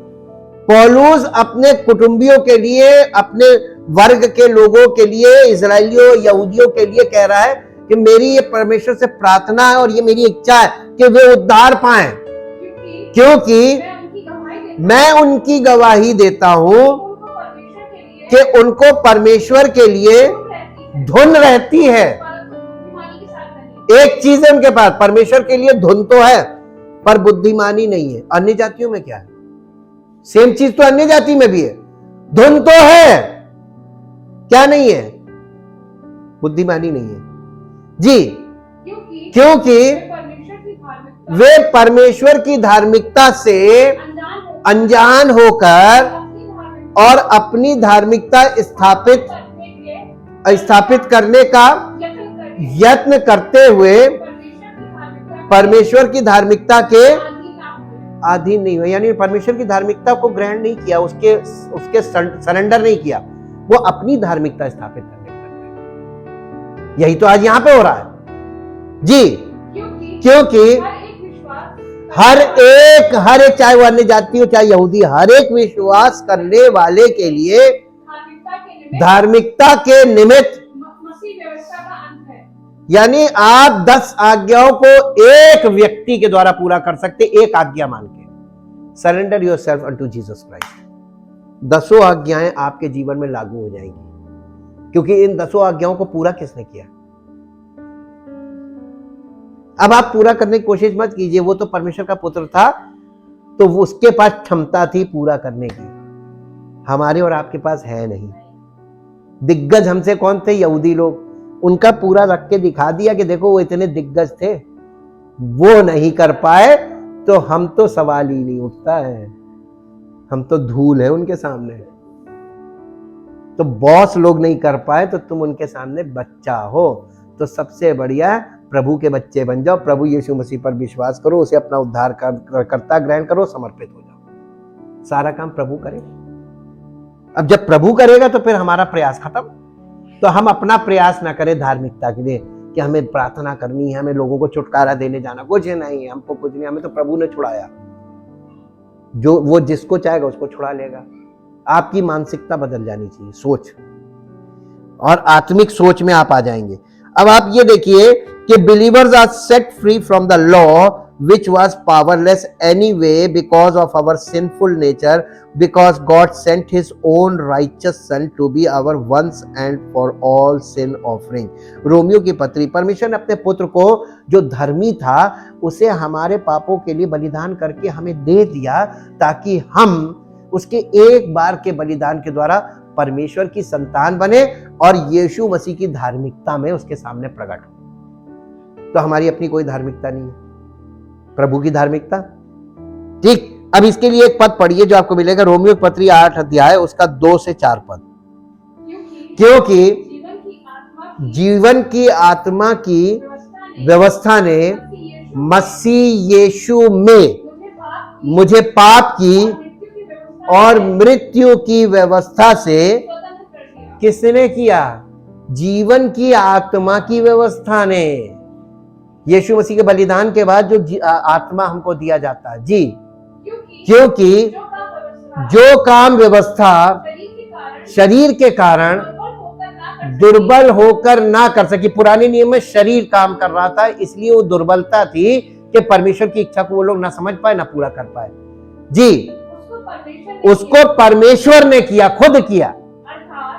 पौलुस अपने कुटुंबियों के लिए, अपने वर्ग के लोगों के लिए, इस्राएलियों यहूदियों के लिए कह रहा है कि मेरी ये परमेश्वर से प्रार्थना है और ये मेरी इच्छा है कि वे उद्धार पाएं, क्योंकि मैं उनकी गवाही देता हूं कि उनको परमेश्वर के लिए धुन रहती है। एक चीज है उनके पास, परमेश्वर के लिए धुन तो है पर बुद्धिमानी नहीं है। अन्य जातियों में क्या है? सेम चीज तो अन्य जाति में भी है, धुन तो है, क्या नहीं है? बुद्धिमानी नहीं है जी, क्योंकि वे परमेश्वर की धार्मिकता से अनजान होकर और अपनी धार्मिकता स्थापित करने का यत्न करते हुए परमेश्वर की धार्मिकता के अधीन नहीं हुए। यानी परमेश्वर की धार्मिकता को ग्रहण नहीं किया, उसके सरेंडर नहीं किया, वो अपनी धार्मिकता स्थापित करने लगे। यही तो आज यहां पे हो रहा है जी, क्योंकि हर एक चाहे वो अन्य जाति हो चाहे यहूदी, हर एक विश्वास करने वाले के लिए धार्मिकता के निमित्त, यानी आप 10 आज्ञाओं को एक व्यक्ति के द्वारा पूरा कर सकते, एक आज्ञा मान के। Surrender yourself unto Jesus Christ. 10 आज्ञाएं आपके जीवन में लागू हो जाएंगी, क्योंकि इन 10 आज्ञाओं को पूरा किसने किया? अब आप पूरा करने की कोशिश मत कीजिए, वो तो परमेश्वर का पुत्र था, तो उसके पास क्षमता थी पूरा करने की, हमारे और आपके पास है नहीं। दिग्गज हमसे कौन थे? यहूदी लोग। उनका पूरा रख के दिखा दिया कि देखो वो इतने दिग्गज थे, वो नहीं कर पाए तो हम तो सवाल ही नहीं उठता है, हम तो धूल है उनके सामने। तो बॉस लोग नहीं कर पाए तो तुम उनके सामने बच्चा हो। तो सबसे बढ़िया प्रभु के बच्चे बन जाओ, प्रभु यीशु मसीह पर विश्वास करो, उसे अपना उद्धार करता ग्रहण करो, समर्पित हो जाओ, सारा काम प्रभु करे। अब जब प्रभु करेगा तो फिर हमारा प्रयास खत्म। तो हम अपना प्रयास ना करें धार्मिकता के लिए कि हमें प्रार्थना करनी है, हमें लोगों को छुटकारा देने जाना, कुछ नहीं, हमको कुछ नहीं, हमें तो प्रभु ने छुड़ाया। जो वो जिसको चाहेगा उसको छुड़ा लेगा। आपकी मानसिकता बदल जानी चाहिए, सोच, और आत्मिक सोच में आप आ जाएंगे। अब आप ये देखिए कि believers are set free from the law which was powerless anyway because of our sinful nature, because God sent his own righteous son to be our once and for all sin offering। Romeo की पत्री, परमेश्वर ने अपने पुत्र को जो धर्मी था उसे हमारे पापों के लिए बलिदान करके हमें दे दिया, ताकि हम उसके एक बार के बलिदान के द्वारा परमेश्वर की संतान बने और यीशु मसीह की धार्मिकता में उसके सामने प्रकट हो। तो हमारी अपनी कोई धार्मिकता नहीं है, प्रभु की धार्मिकता। ठीक, अब इसके लिए एक पद पढ़िए जो आपको मिलेगा, रोमियो पत्री 8 अध्याय उसका 2 से 4 पद। क्योंकि जीवन की आत्मा की व्यवस्था ने मसीह यीशु में मुझे पाप की और मृत्यु की व्यवस्था से किसने किया? जीवन की आत्मा की व्यवस्था ने। यीशु मसीह के बलिदान के बाद जो आत्मा हमको दिया जाता है जी, क्योंकि जो काम व्यवस्था शरीर के कारण दुर्बल होकर ना कर सकी। पुराने नियम में शरीर काम कर रहा था, इसलिए वो दुर्बलता थी कि परमेश्वर की इच्छा को वो लोग ना समझ पाए ना पूरा कर पाए जी। उसको परमेश्वर ने किया, खुद किया,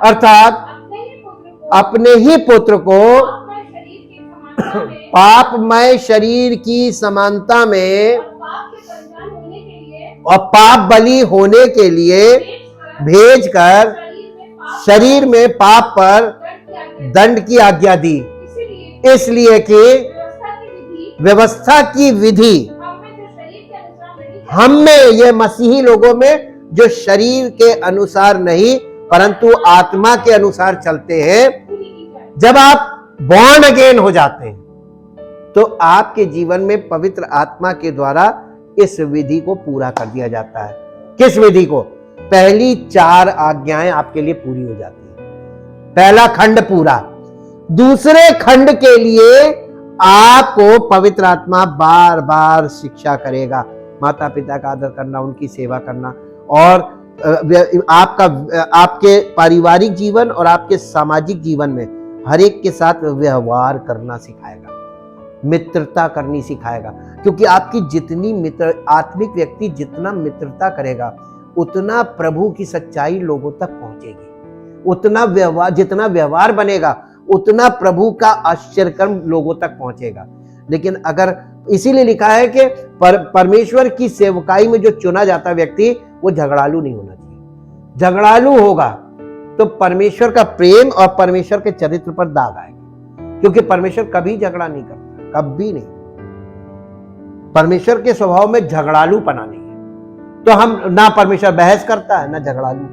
अर्थात अपने ही पुत्र को पापमय शरीर की समानता में और पाप बलि होने के लिए भेजकर शरीर में पाप पर दंड की आज्ञा दी, इसलिए कि व्यवस्था की विधि हम में, ये मसीही लोगों में जो शरीर के अनुसार नहीं परंतु आत्मा के अनुसार चलते हैं, जब आप बॉर्न अगेन हो जाते हैं तो आपके जीवन में पवित्र आत्मा के द्वारा इस विधि को पूरा कर दिया जाता है। किस विधि को? पहली 4 आज्ञाएं आपके लिए पूरी हो जाती है, पहला खंड पूरा। दूसरे खंड के लिए आपको पवित्र आत्मा बार बार शिक्षा करेगा, माता पिता का आदर करना, उनकी सेवा करना, और आपके पारिवारिक जीवन और आपके सामाजिक जीवन में हर एक के साथ व्यवहार करना सिखाएगा, मित्रता करनी सिखाएगा। क्योंकि आपकी जितनी आत्मिक व्यक्ति जितना मित्रता करेगा उतना प्रभु की सच्चाई लोगों तक पहुंचेगी, उतना व्यवहार, जितना व्यवहार बनेगा उतना प्रभु का आश्चर्यकर्म लोगों तक पहुंचेगा। लेकिन अगर, इसीलिए लिखा है कि परमेश्वर की सेवकाई में जो चुना जाता व्यक्ति वो झगड़ालू नहीं होना चाहिए। झगड़ालू होगा तो परमेश्वर का प्रेम और परमेश्वर के चरित्र पर दाग आएगा, क्योंकि परमेश्वर कभी झगड़ा नहीं करता, कभी नहीं। परमेश्वर के स्वभाव में झगड़ालूपना नहीं है। तो हम ना परमेश्वर बहस करता है ना झगड़ालू।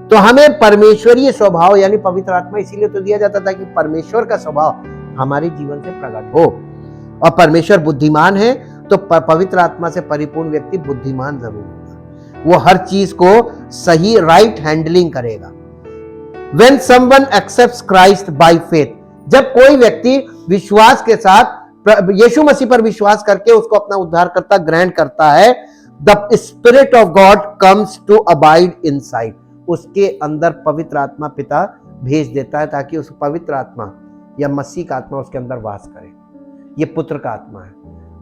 तो हमें परमेश्वरीय स्वभाव यानी पवित्र आत्मा इसीलिए तो दिया जाता था कि परमेश्वर का स्वभाव हमारे जीवन से प्रकट हो। और परमेश्वर बुद्धिमान है तो पवित्र आत्मा से परिपूर्ण व्यक्ति बुद्धिमान जरूर होगा, वो हर चीज को सही राइट हैंडलिंग करेगा। When someone accepts Christ by faith, जब कोई व्यक्ति विश्वास के साथ यीशु मसीह पर विश्वास करके उसको अपना उद्धारकर्ता ग्रहण करता है, the Spirit of God comes to abide inside, उसके अंदर पवित्र आत्मा पिता भेज देता है ताकि उस पवित्र आत्मा या मसीह का आत्मा उसके अंदर वास करे। ये पुत्र का आत्मा है।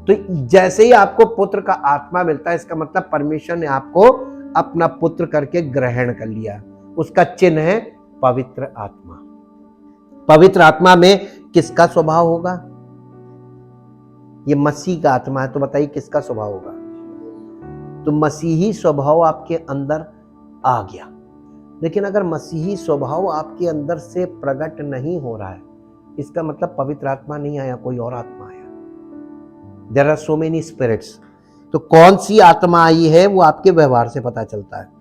तो जैसे ही आपको पुत्र का आत्मा मिलता है, इसका मतलब परमेश्वर ने आपको अपना पुत्र करके ग्रहण कर लिया। उसका चिन्ह है पवित्र आत्मा। पवित्र आत्मा में किसका स्वभाव होगा? ये मसीह का आत्मा है, तो बताइए किसका स्वभाव होगा? तो मसीही स्वभाव आपके अंदर आ गया। लेकिन अगर मसीही स्वभाव आपके अंदर से प्रकट नहीं हो रहा है, इसका मतलब पवित्र आत्मा नहीं आया, कोई और आत्मा आया। There are so many spirits. तो कौन सी आत्मा आई है वो आपके व्यवहार से पता चलता है।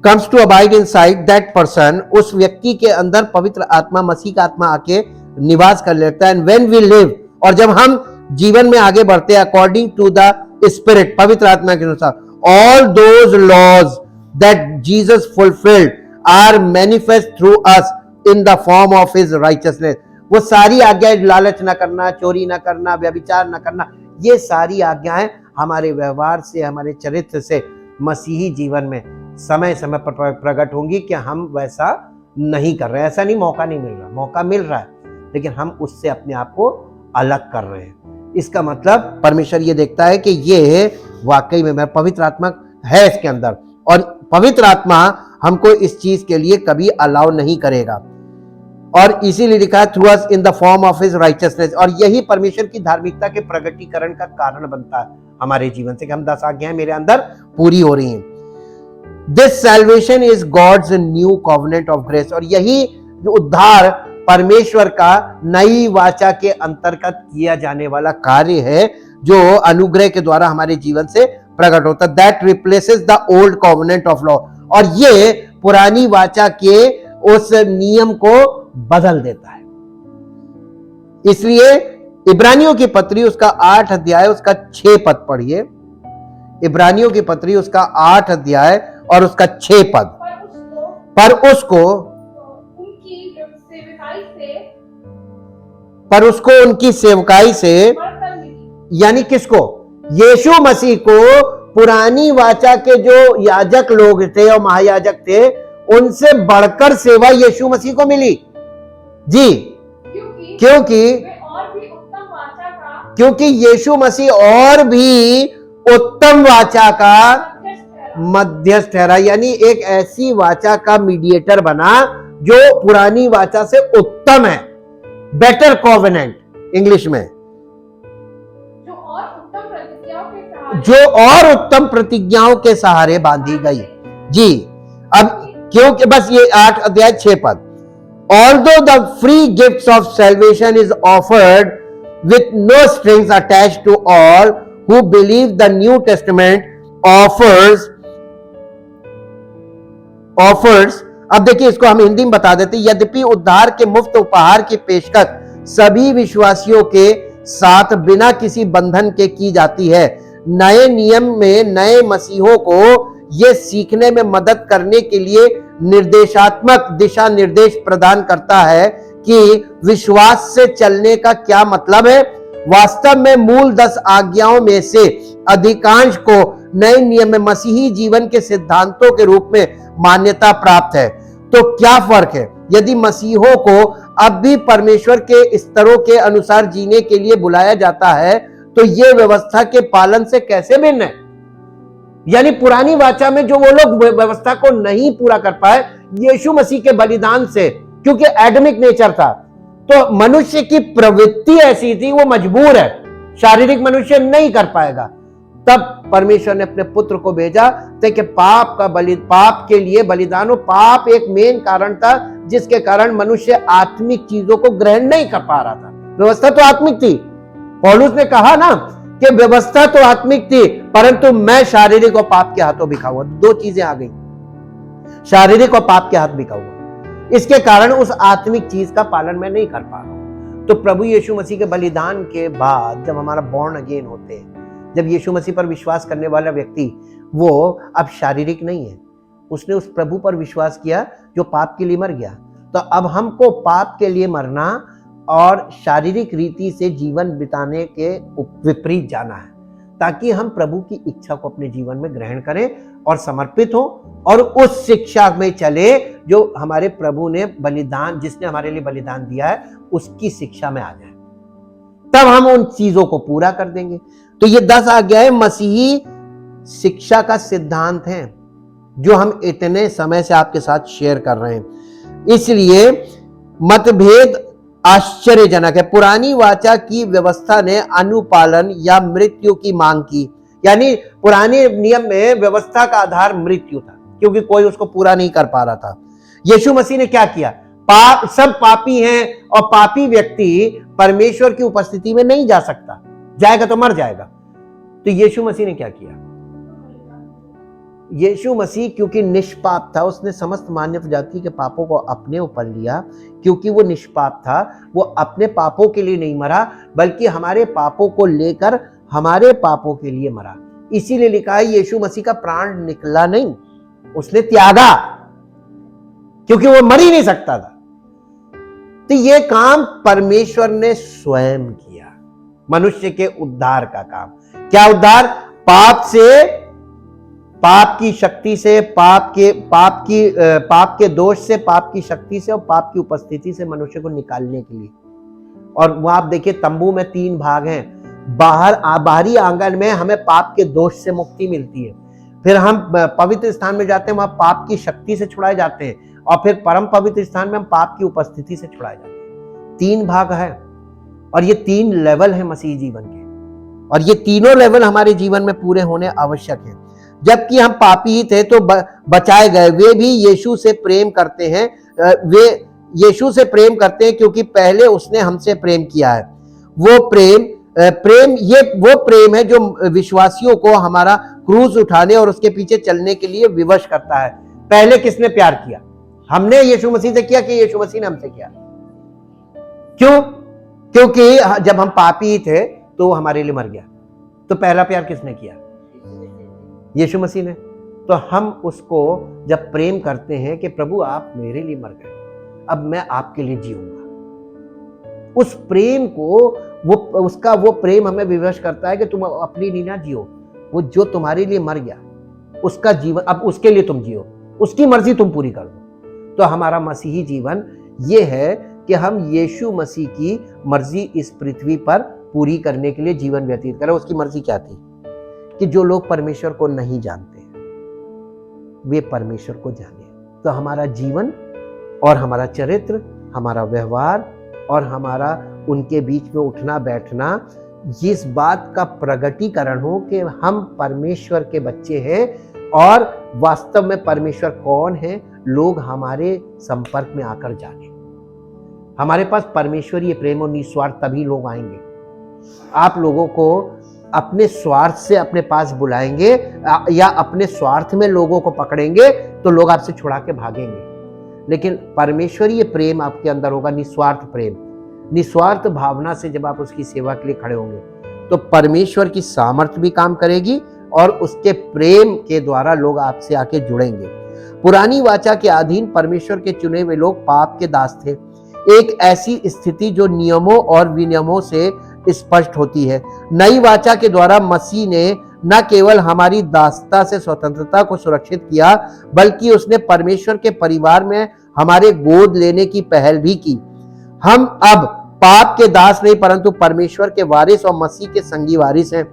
comes to abide inside that person, उस व्यक्ति के अंदर पवित्र आत्मा, मसीह का आत्मा आके निवास कर लेता है। And when we live, और जब हम जीवन में आगे बढ़ते हैं according to the spirit, पवित्र आत्मा के अनुसार, all those laws that Jesus fulfilled are manifest through us in the form of his righteousness. वो सारी आज्ञाएं, लालच ना करना, चोरी ना करना, व्यभिचार ना करना, ये सारी आज्ञाएं हमारे व्यवहार से, हमारे चरित्र से मसीही जीवन में समय समय पर प्रकट होंगी कि हम वैसा नहीं कर रहे हैं। ऐसा नहीं, मौका नहीं मिल रहा, मौका मिल रहा है, लेकिन हम उससे अपने आप को अलग कर रहे हैं। इसका मतलब परमेश्वर ये देखता है कि ये वाकई में पवित्र आत्मा है इसके अंदर, और पवित्र आत्मा हमको इस चीज के लिए कभी अलाउ नहीं करेगा। और इसीलिए लिखा है through us in the form of his righteousness, और यही परमेश्वर की धार्मिकता के प्रगटीकरण का कारण बनता है हमारे जीवन से कि हम 10 आज्ञाएं मेरे अंदर पूरी हो रही हैं। This salvation is God's new covenant of grace, और यही उद्धार परमेश्वर का नई वाचा के अंतर्गत किया जाने वाला कार्य है जो अनुग्रह के द्वारा हमारे जीवन से प्रकट होता है। That replaces the old covenant of law, और ये पुरानी वाचा के उस नियम को बदल देता है। इसलिए इब्रानियों की पत्री उसका 8 अध्याय उसका 6 पद पढ़िए। इब्रानियों की पत्री उसका 8 अध्याय और उसका 6 पद। पर उसको उनकी सेवकाई से, यानी किसको? यीशु मसीह को पुरानी वाचा के जो याजक लोग थे और महायाजक थे, उनसे बढ़कर सेवा यीशु मसीह को मिली जी, क्योंकि यीशु मसीह और भी उत्तम वाचा का मध्यस्थ ठहरा, यानी एक ऐसी वाचा का मीडिएटर बना जो पुरानी वाचा से उत्तम है, बेटर कॉवेनेंट इंग्लिश में, जो और उत्तम प्रतिज्ञाओं के सहारे बांधी गई जी। अब क्योंकि बस ये 8 अध्याय 6 पद, although the free gifts of salvation is offered with no strings attached to all who believe, the New Testament offers अब देखिए इसको हम हिंदी में बता देते हैं। यद्यपि उद्धार के मुफ्त उपहार की पेशकश सभी विश्वासियों के साथ बिना किसी बंधन के की जाती है, नए नियम में नए मसीहों को यह सीखने में मदद करने के लिए निर्देशात्मक दिशा निर्देश प्रदान करता है कि विश्वास से चलने का क्या मतलब है। वास्तव में मूल 10 आज्ञाओं में से अधिकांश को नए नियम में मसीही जीवन के सिद्धांतों के रूप में मान्यता प्राप्त है। तो क्या फर्क है? यदि मसीहों को अब भी परमेश्वर के स्तरों के अनुसार जीने के लिए बुलाया जाता है, तो यह व्यवस्था के पालन से कैसे भिन्न है? यानी पुरानी वाचा में जो वो लोग व्यवस्था को नहीं पूरा कर पाए, यीशु मसीह के बलिदान से, क्योंकि एडमिक नेचर था, तो मनुष्य की प्रवृत्ति ऐसी थी, वो मजबूर है, शारीरिक मनुष्य नहीं कर पाएगा। तब परमेश्वर ने अपने पुत्र को भेजा ताकि पाप के लिए बलिदान हो। पाप एक मेन कारण था जिसके कारण मनुष्य आत्मिक चीजों को ग्रहण नहीं कर पा रहा था। व्यवस्था तो आत्मिक थी, पौलुस ने कहा ना कि व्यवस्था तो आत्मिक थी, परंतु मैं शारीरिक और पाप के हाथों बिका हुआ। 2 चीजें आ गई, शारीरिक और पाप के हाथ बिका हुआ। इसके कारण उस आत्मिक चीज का पालन मैं नहीं कर पा रहा हूं। तो प्रभु यीशु मसीह के बलिदान के बाद जब हमारा बॉर्न अगेन होते हैं, जब यीशु मसीह पर विश्वास करने वाला व्यक्ति वो अब शारीरिक नहीं है, उसने उस प्रभु पर विश्वास किया जो पाप के लिए मर गया। तो अब हमको पाप के लिए मरना और शारीरिक रीति से जीवन बिताने के विपरीत जाना है, ताकि हम प्रभु की इच्छा को अपने जीवन में ग्रहण करें और समर्पित हो और उस शिक्षा में चले जो हमारे प्रभु ने बलिदान, जिसने हमारे लिए बलिदान दिया है, उसकी शिक्षा में आ जाए। तब हम उन चीजों को पूरा कर देंगे। तो ये 10 आज्ञाएं मसीही शिक्षा का सिद्धांत हैं जो हम इतने समय से आपके साथ शेयर कर रहे हैं। इसलिए मतभेद आश्चर्यजनक है। पुरानी वाचा की व्यवस्था ने अनुपालन या मृत्यु की मांग की, यानी पुराने नियम में व्यवस्था का आधार मृत्यु था, क्योंकि कोई उसको पूरा नहीं कर पा रहा था। यीशु मसीह ने क्या किया? सब पापी हैं और पापी व्यक्ति परमेश्वर की उपस्थिति में नहीं जा सकता, जाएगा तो मर जाएगा। तो यीशु मसीह ने क्या किया? यीशु मसीह क्योंकि निष्पाप था, उसने समस्त मानव जाति के पापों को अपने ऊपर लिया। क्योंकि वो निष्पाप था, वो अपने पापों के लिए नहीं मरा, बल्कि हमारे पापों को लेकर हमारे पापों के लिए मरा। इसीलिए लिखा है यीशु मसीह का प्राण निकला नहीं, उसने त्यागा, क्योंकि वो मर ही नहीं सकता था। तो ये काम परमेश्वर ने स्वयं किया, मनुष्य के उद्धार का काम। क्या उद्धार? पाप से, पाप की शक्ति से, पाप के दोष से, पाप की शक्ति से और पाप की उपस्थिति से मनुष्य को निकालने के लिए। और वो आप देखिए, तंबू में 3 भाग हैं। बाहरी आंगन में हमें पाप के दोष से मुक्ति मिलती है, फिर हम पवित्र स्थान में जाते हैं, वहां पाप की शक्ति से छुड़ाए जाते हैं, और फिर परम पवित्र स्थान में हम पाप की उपस्थिति से छुड़ाए जाते हैं। 3 भाग है, और ये 3 लेवल है मसीह जीवन के, और ये तीनों लेवल हमारे जीवन में पूरे होने आवश्यक है। जबकि हम पापी ही थे तो बचाए गए। वे भी यीशु से प्रेम करते हैं, वे यीशु से प्रेम करते हैं क्योंकि पहले उसने हमसे प्रेम किया है। वो प्रेम है जो विश्वासियों को हमारा क्रूस उठाने और उसके पीछे चलने के लिए विवश करता है। पहले किसने प्यार किया? हमने यीशु मसीह से किया कि यीशु मसीह ने हमसे किया? क्यों? क्योंकि जब हम पापी थे तो वो हमारे लिए मर गया। तो पहला प्यार किसने किया? यीशु मसीह ने। तो हम उसको जब प्रेम करते हैं कि प्रभु आप मेरे लिए मर गए, अब मैं आपके लिए जीऊंगा, उस प्रेम को वो प्रेम हमें विवश करता है कि तुम अपनी नहीं ना जियो, वो जो तुम्हारे लिए मर गया उसका जीवन अब उसके लिए तुम जियो, उसकी मर्जी तुम पूरी कर दो। तो हमारा मसीही जीवन ये है कि हम यीशु मसीह की मर्जी इस पृथ्वी पर पूरी करने के लिए जीवन व्यतीत करें। उसकी मर्जी क्या थी? कि जो लोग परमेश्वर को नहीं जानते वे परमेश्वर को जाने। तो हमारा जीवन और हमारा चरित्र, हमारा व्यवहार और हमारा उनके बीच में उठना बैठना इस बात का प्रगटीकरण हो कि हम परमेश्वर के बच्चे हैं, और वास्तव में परमेश्वर कौन है लोग हमारे संपर्क में आकर जाने। हमारे पास परमेश्वरीय प्रेम और निस्वार्थ तभी लोग आएंगे। आप लोगों को अपने स्वार्थ से अपने पास बुलाएंगे या अपने स्वार्थ में लोगों को पकड़ेंगे तो लोग आपसे छुड़ा के भागेंगे। लेकिन परमेश्वरीय प्रेम आपके अंदर होगा, निस्वार्थ प्रेम, निस्वार्थ भावना से जब आप उसकी सेवा के लिए खड़े होंगे तो परमेश्वर की सामर्थ्य भी काम करेगी और उसके प्रेम के द्वारा लोग आपसे आके जुड़ेंगे। पुरानी वाचा के अधीन परमेश्वर के चुने हुए लोग पाप के दास थे, एक ऐसी स्थिति जो नियमों और विनियमों से स्पष्ट होती है। नई वाचा के द्वारा मसीह ने न केवल हमारी दासता से स्वतंत्रता को सुरक्षित किया, बल्कि उसने परमेश्वर के परिवार में हमारे गोद लेने की पहल भी की। हम अब पाप के दास नहीं परंतु परमेश्वर के वारिस और मसीह के संगी वारिस हैं।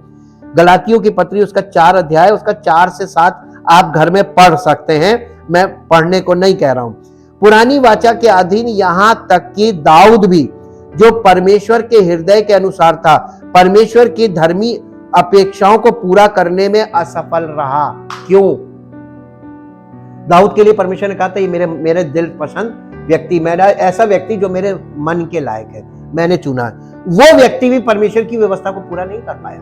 गलातियों की पत्री उसका 4 अध्याय उसका 4 से 7 आप घर में पढ़ सकते हैं, मैं पढ़ने को नहीं कह रहा हूं। पुरानी वाचा के अधीन यहां तक कि दाऊद भी, जो परमेश्वर के हृदय के अनुसार था, परमेश्वर की धर्मी अपेक्षाओं को पूरा करने में असफल रहा। क्यों? दाऊद के लिए परमेश्वर ने कहा था ये मेरे दिल पसंद व्यक्ति, मेरा ऐसा व्यक्ति जो मेरे मन के लायक है, मैंने चुना। वो व्यक्ति भी परमेश्वर की व्यवस्था को पूरा नहीं कर पाया।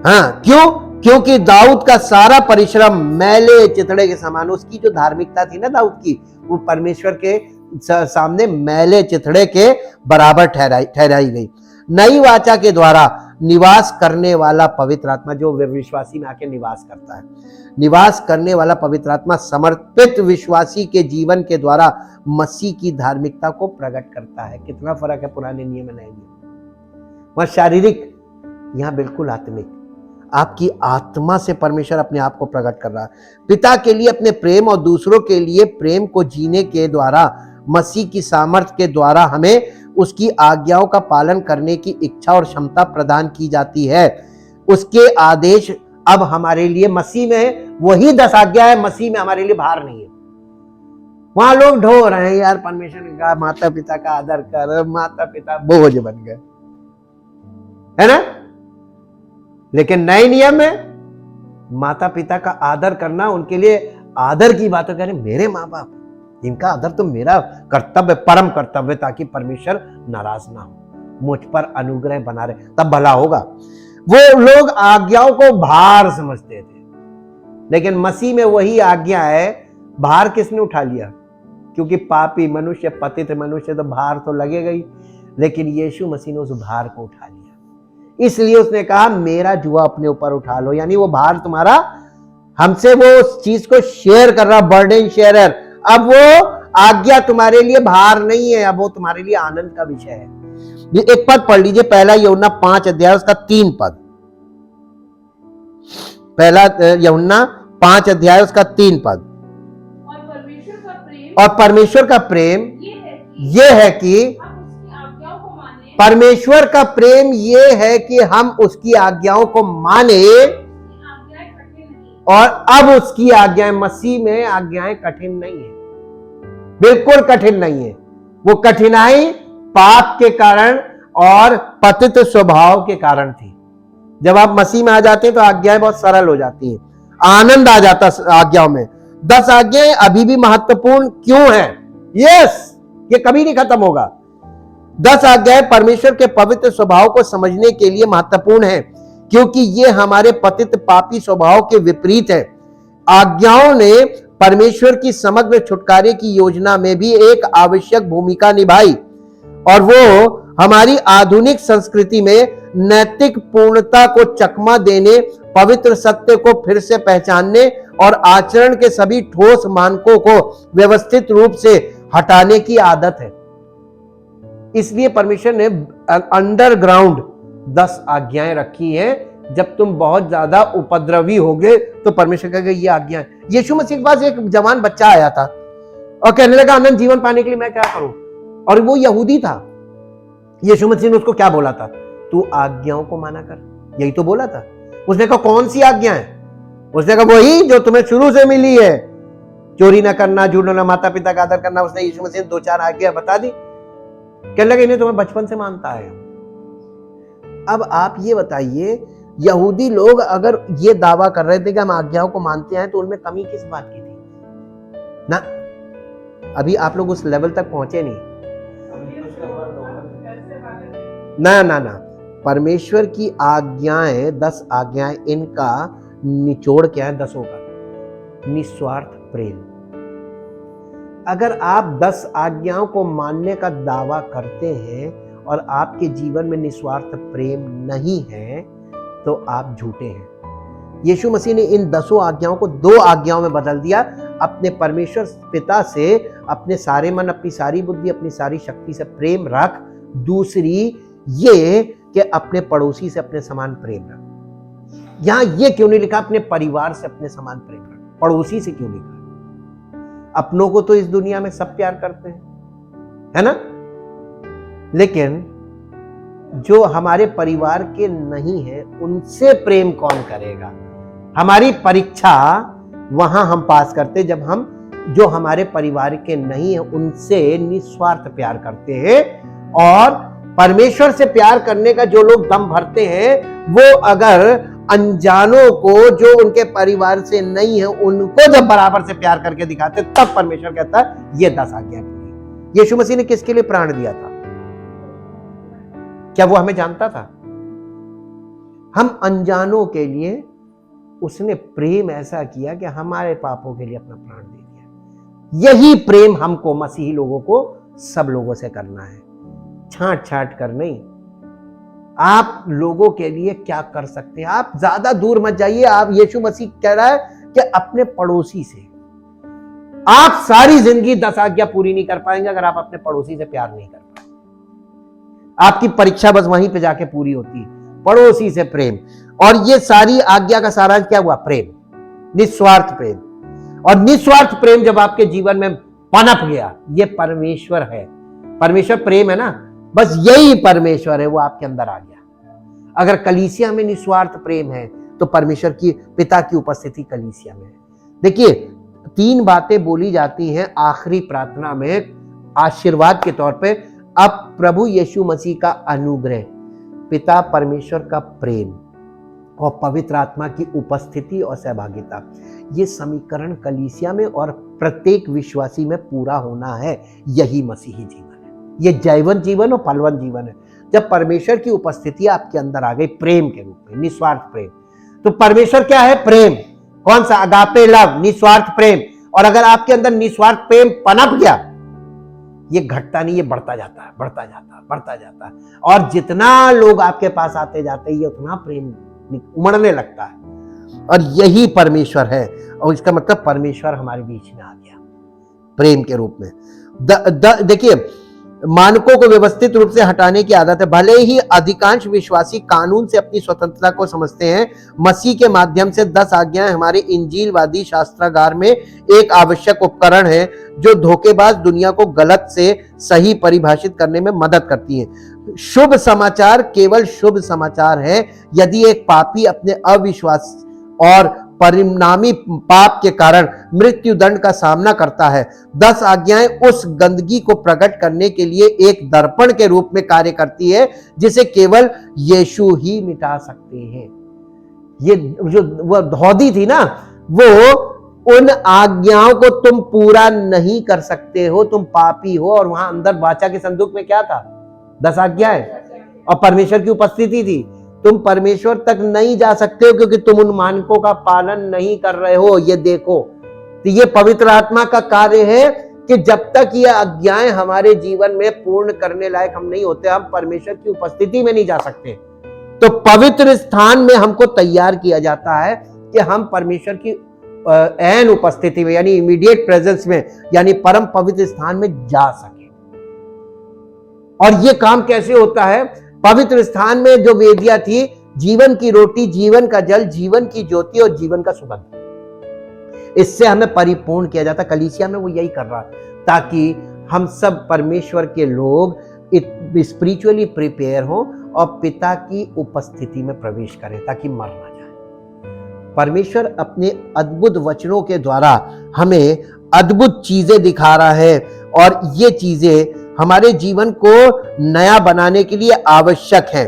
हाँ, क्यों? क्योंकि दाऊद का सारा परिश्रम मैले चितड़े के समान, उसकी जो धार्मिकता थी ना दाऊद की, वो परमेश्वर के सामने मैले चितड़े के बराबर ठहराई गई। नई वाचा के द्वारा निवास करने वाला पवित्र आत्मा, जो विश्वासी में आके निवास करता है, निवास करने वाला पवित्र आत्मा समर्पित विश्वासी के जीवन के द्वारा मसीह की धार्मिकता को प्रकट करता है। कितना फर्क है पुराने नियम में नए नियम। वह शारीरिक, यहां बिल्कुल आत्मिक। आपकी आत्मा से परमेश्वर अपने आप को प्रकट कर रहा है। पिता के लिए अपने प्रेम और दूसरों के लिए प्रेम को जीने के द्वारा मसीह की सामर्थ्य के द्वारा हमें उसकी आज्ञाओं का पालन करने की इच्छा और क्षमता प्रदान की जाती है। उसके आदेश अब हमारे लिए मसीह में वही 10 आज्ञा है, मसीह में हमारे लिए भार नहीं है। वहां लोग ढो रहे हैं यार, परमेश्वर ने कहा माता पिता का आदर कर, माता पिता बोझ बन गए, है ना। लेकिन नए नियम में माता पिता का आदर करना, उनके लिए आदर की बात करें, मेरे माँ बाप, इनका आदर तो मेरा कर्तव्य, परम कर्तव्य, ताकि परमेश्वर नाराज ना हो, मुझ पर अनुग्रह बना रहे, तब भला होगा। वो लोग आज्ञाओं को भार समझते थे, लेकिन मसीह में वही आज्ञा है। भार किसने उठा लिया? क्योंकि पापी मनुष्य, पतित मनुष्य, तो भार तो लगेगा ही, लेकिन यीशु मसीह ने उस भार को उठा लिया। इसलिए उसने कहा मेरा जुआ अपने ऊपर उठा लो, यानी वो भार तुम्हारा हमसे वो उस चीज को शेयर कर रहा, बर्डन शेयरर। अब वो आज्ञा तुम्हारे लिए भार नहीं है, अब वो तुम्हारे लिए आनंद का विषय है। एक पद पढ़ लीजिए, पहला यूहन्ना 5 अध्याय उसका 3 पद। पहला यूहन्ना 5 अध्याय उसका 3 पद। और परमेश्वर का प्रेम ये है कि परमेश्वर का प्रेम ये है कि हम उसकी आज्ञाओं को माने, और अब उसकी आज्ञाएं, मसीह में आज्ञाएं कठिन नहीं है, बिल्कुल कठिन नहीं है। वो कठिनाई पाप के कारण और पतित स्वभाव के कारण थी। जब आप मसीह में आ जाते हैं तो आज्ञाएं बहुत सरल हो जाती हैं, आनंद आ जाता आज्ञाओं में। 10 आज्ञाएं अभी भी महत्वपूर्ण क्यों हैं? यस, ये कभी नहीं खत्म होगा। 10 आज्ञाएं परमेश्वर के पवित्र स्वभाव को समझने के लिए महत्वपूर्ण है, क्योंकि ये हमारे पतित पापी स्वभाव के विपरीत है। आज्ञाओं ने परमेश्वर की समग्र छुटकारे की योजना में भी एक आवश्यक भूमिका निभाई, और वो हमारी आधुनिक संस्कृति में नैतिक पूर्णता को चकमा देने, पवित्र सत्य को फिर से पहचानने और आचरण के सभी ठोस मानकों को व्यवस्थित रूप से हटाने की आदत है। इसलिए परमेश्वर ने अंडरग्राउंड 10 आज्ञाएं रखी हैं। जब तुम बहुत ज्यादा उपद्रवी होगे तो परमेश्वर कहेगा ये आज्ञाएं। यीशु मसीह के पास एक जवान बच्चा आया था और कहने लगा अनंत जीवन पाने के लिए मैं क्या करूं? और वो यहूदी था। यीशु मसीह ने उसको क्या बोला था? तू आज्ञाओं को माना कर, यही तो बोला था। उसने कहा कौन सी आज्ञाएं? उसने कहा वही जो तुम्हें शुरू से मिली है, चोरी ना करना, झूठ ना, माता पिता का आदर करना। उसने यीशु मसीह ने 2-4 आज्ञा बता दी। कहने लगे इन्हें तुम्हें बचपन से मानता है। अब आप ये बताइए, यहूदी लोग अगर ये दावा कर रहे थे कि हम आज्ञाओं को मानते हैं, तो उनमें कमी किस बात की थी? ना, अभी आप लोग उस लेवल तक पहुंचे नहीं। ना ना ना, परमेश्वर की आज्ञाएं, 10 आज्ञाएं, इनका निचोड़ क्या है? 10 का निस्वार्थ प्रेम। अगर आप 10 आज्ञाओं को मानने का दावा करते हैं और आपके जीवन में निस्वार्थ प्रेम नहीं है, तो आप झूठे हैं। यीशु मसीह ने इन 10 आज्ञाओं को 2 आज्ञाओं में बदल दिया। अपने परमेश्वर पिता से अपने सारे मन, अपनी सारी बुद्धि, अपनी सारी शक्ति से प्रेम रख। दूसरी ये कि अपने पड़ोसी से अपने समान प्रेम रख। यहां ये क्यों नहीं लिखा अपने परिवार से अपने समान प्रेम रख? पड़ोसी से क्यों लिखा? अपनों को तो इस दुनिया में सब प्यार करते हैं, है ना? लेकिन जो हमारे परिवार के नहीं है, उनसे प्रेम कौन करेगा? हमारी परीक्षा वहां हम पास करते जब हम जो हमारे परिवार के नहीं है उनसे निस्वार्थ प्यार करते हैं। और परमेश्वर से प्यार करने का जो लोग दम भरते हैं, वो अगर अनजानों को जो उनके परिवार से नहीं है उनको जब बराबर से प्यार करके दिखाते, तब परमेश्वर कहता है ये 10 आज्ञाएं पूरी। यीशु मसीह ने किसके लिए प्राण दिया था? क्या वो हमें जानता था? हम अनजानों के लिए उसने प्रेम ऐसा किया कि हमारे पापों के लिए अपना प्राण दे दिया। यही प्रेम हमको, मसीही लोगों को, सब लोगों से करना है, छांट छांट कर नहीं। आप लोगों के लिए क्या कर सकते हैं? आप ज्यादा दूर मत जाइए। आप, यीशु मसीह कह रहा है कि अपने पड़ोसी से, आप सारी जिंदगी 10 आज्ञा पूरी नहीं कर पाएंगे अगर आप अपने पड़ोसी से प्यार नहीं कर पाए। आपकी परीक्षा बस वहीं पे जाके पूरी होती है, पड़ोसी से प्रेम। और ये सारी आज्ञा का सारांश क्या हुआ? प्रेम, निस्वार्थ प्रेम। और निस्वार्थ प्रेम जब आपके जीवन में पनप गया, ये परमेश्वर है। परमेश्वर प्रेम है ना, बस यही परमेश्वर है, वो आपके अंदर आ गया। अगर कलीसिया में निस्वार्थ प्रेम है तो परमेश्वर की, पिता की उपस्थिति कलीसिया में है। देखिए 3 बातें बोली जाती हैं आखिरी प्रार्थना में आशीर्वाद के तौर पे। अब प्रभु यीशु मसीह का अनुग्रह, पिता परमेश्वर का प्रेम और पवित्र आत्मा की उपस्थिति और सहभागिता, ये समीकरण कलीसिया में और प्रत्येक विश्वासी में पूरा होना है। यही मसीही जीवन है, ये जैवन जीवन और फलवन जीवन है। जब परमेश्वर की उपस्थिति आपके अंदर आ गई प्रेम के रूप में, निस्वार्थ प्रेम, तो परमेश्वर क्या है? प्रेम। कौन सा? अगापे लव, निस्वार्थ प्रेम। और अगर आपके अंदर निस्वार्थ प्रेम पनप गया, ये घटता नहीं, ये बढ़ता जाता है, बढ़ता जाता है, बढ़ता जाता है। और जितना लोग आपके पास आते जाते, ये उतना प्रेम उमड़ने लगता है। और यही परमेश्वर है। और इसका मतलब परमेश्वर हमारे बीच में आ गया प्रेम के रूप में। देखिए, मानकों को व्यवस्थित रूप से हटाने की आदत है। भले ही अधिकांश विश्वासी कानून से अपनी स्वतंत्रता को समझते हैं, मसीह के माध्यम से 10 आज्ञाएं हमारे इंजीलवादी शास्त्रागार में एक आवश्यक उपकरण है जो धोखेबाज दुनिया को गलत से सही परिभाषित करने में मदद करती है। शुभ समाचार केवल शुभ समाचार है यदि एक पापी अपने अविश्वास और परिणामी पाप के कारण मृत्यु दंड का सामना करता है। 10 आज्ञाएं उस गंदगी को प्रकट करने के लिए एक दर्पण के रूप में कार्य करती है जिसे केवल यीशु ही मिटा सकते हैं। ये जो वो धौधी थी ना, वो उन आज्ञाओं को तुम पूरा नहीं कर सकते हो, तुम पापी हो। और वहां अंदर वाचा के संदूक में क्या था? 10 आज्ञाएं और परमेश्वर की उपस्थिति थी। तुम परमेश्वर तक नहीं जा सकते हो क्योंकि तुम उन मानकों का पालन नहीं कर रहे हो। ये देखो, तो ये पवित्र आत्मा का कार्य है कि जब तक ये आज्ञाएं हमारे जीवन में पूर्ण करने लायक हम नहीं होते, हम परमेश्वर की उपस्थिति में नहीं जा सकते। तो पवित्र स्थान में हमको तैयार किया जाता है कि हम परमेश्वर की ऐन उपस्थिति में, यानी इमीडिएट प्रेजेंस में, यानी परम पवित्र स्थान में जा सके। और ये काम कैसे होता है? पवित्र स्थान में जो वेदियां थी, जीवन की रोटी, जीवन का जल, जीवन की ज्योति और जीवन का सुगंध, इससे हमें परिपूर्ण किया जाता। कलीसिया में वो यही कर रहा है ताकि हम सब परमेश्वर के लोग स्पिरिचुअली प्रिपेयर हो और पिता की उपस्थिति में प्रवेश करें ताकि मर ना जाए। परमेश्वर अपने अद्भुत वचनों के द्वारा हमें अद्भुत चीजें दिखा रहा है और ये चीजें हमारे जीवन को नया बनाने के लिए आवश्यक है।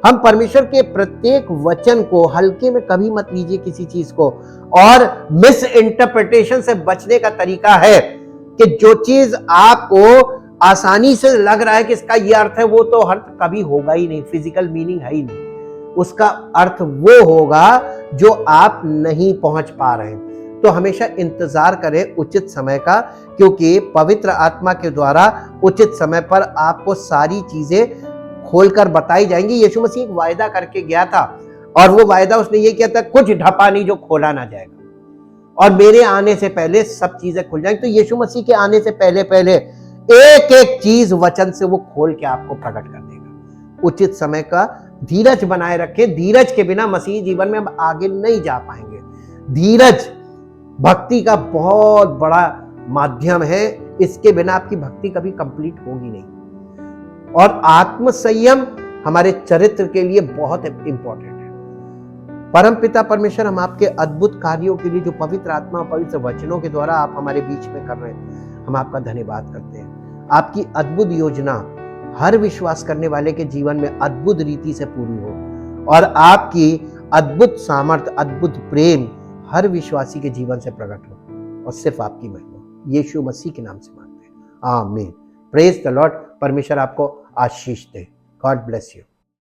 हम परमेश्वर के प्रत्येक वचन को हल्के में कभी मत लीजिए किसी चीज को। और मिस इंटरप्रिटेशन से बचने का तरीका है कि जो चीज आपको आसानी से लग रहा है कि इसका यह अर्थ है, वो तो अर्थ कभी होगा ही नहीं, फिजिकल मीनिंग है ही नहीं। उसका अर्थ वो होगा जो आप नहीं पहुंच पा रहे हैं। तो हमेशा इंतजार करें उचित समय का, क्योंकि पवित्र आत्मा के द्वारा उचित समय पर आपको सारी चीजें खोलकर बताई जाएंगी। यीशु मसीह एक वायदा करके गया था और वो वायदा उसने ये किया था, कुछ ढपा नहीं जो खोला ना जाएगा, और मेरे आने से पहले सब चीजें खुल जाएंगी। तो यीशु मसीह के आने से पहले पहले एक एक चीज वचन से वो खोल के आपको प्रकट कर देगा। उचित समय का धीरज बनाए रखें। धीरज के बिना मसीह जीवन में हम आगे नहीं जा पाएंगे। धीरज भक्ति का बहुत बड़ा माध्यम है, इसके बिना आपकी भक्ति कभी कंप्लीट होगी नहीं। और आत्म संयम हमारे चरित्र के लिए बहुत इंपॉर्टेंट है। परम पिता परमेश्वर, हम आपके अद्भुत कार्यों के लिए जो पवित्र आत्मा और पवित्र वचनों के द्वारा आप हमारे बीच में कर रहे हैं, हम आपका धन्यवाद करते हैं। आपकी अद्भुत योजना हर विश्वास करने वाले के जीवन में अद्भुत रीति से पूरी हो और आपकी अद्भुत सामर्थ, अद्भुत प्रेम हर विश्वासी के जीवन से प्रकट हो और सिर्फ आपकी महिमा यीशु मसीह के नाम से मांगते हैं, आमीन। Praise the Lord. परमेश्वर आपको आशीष दे। God bless you.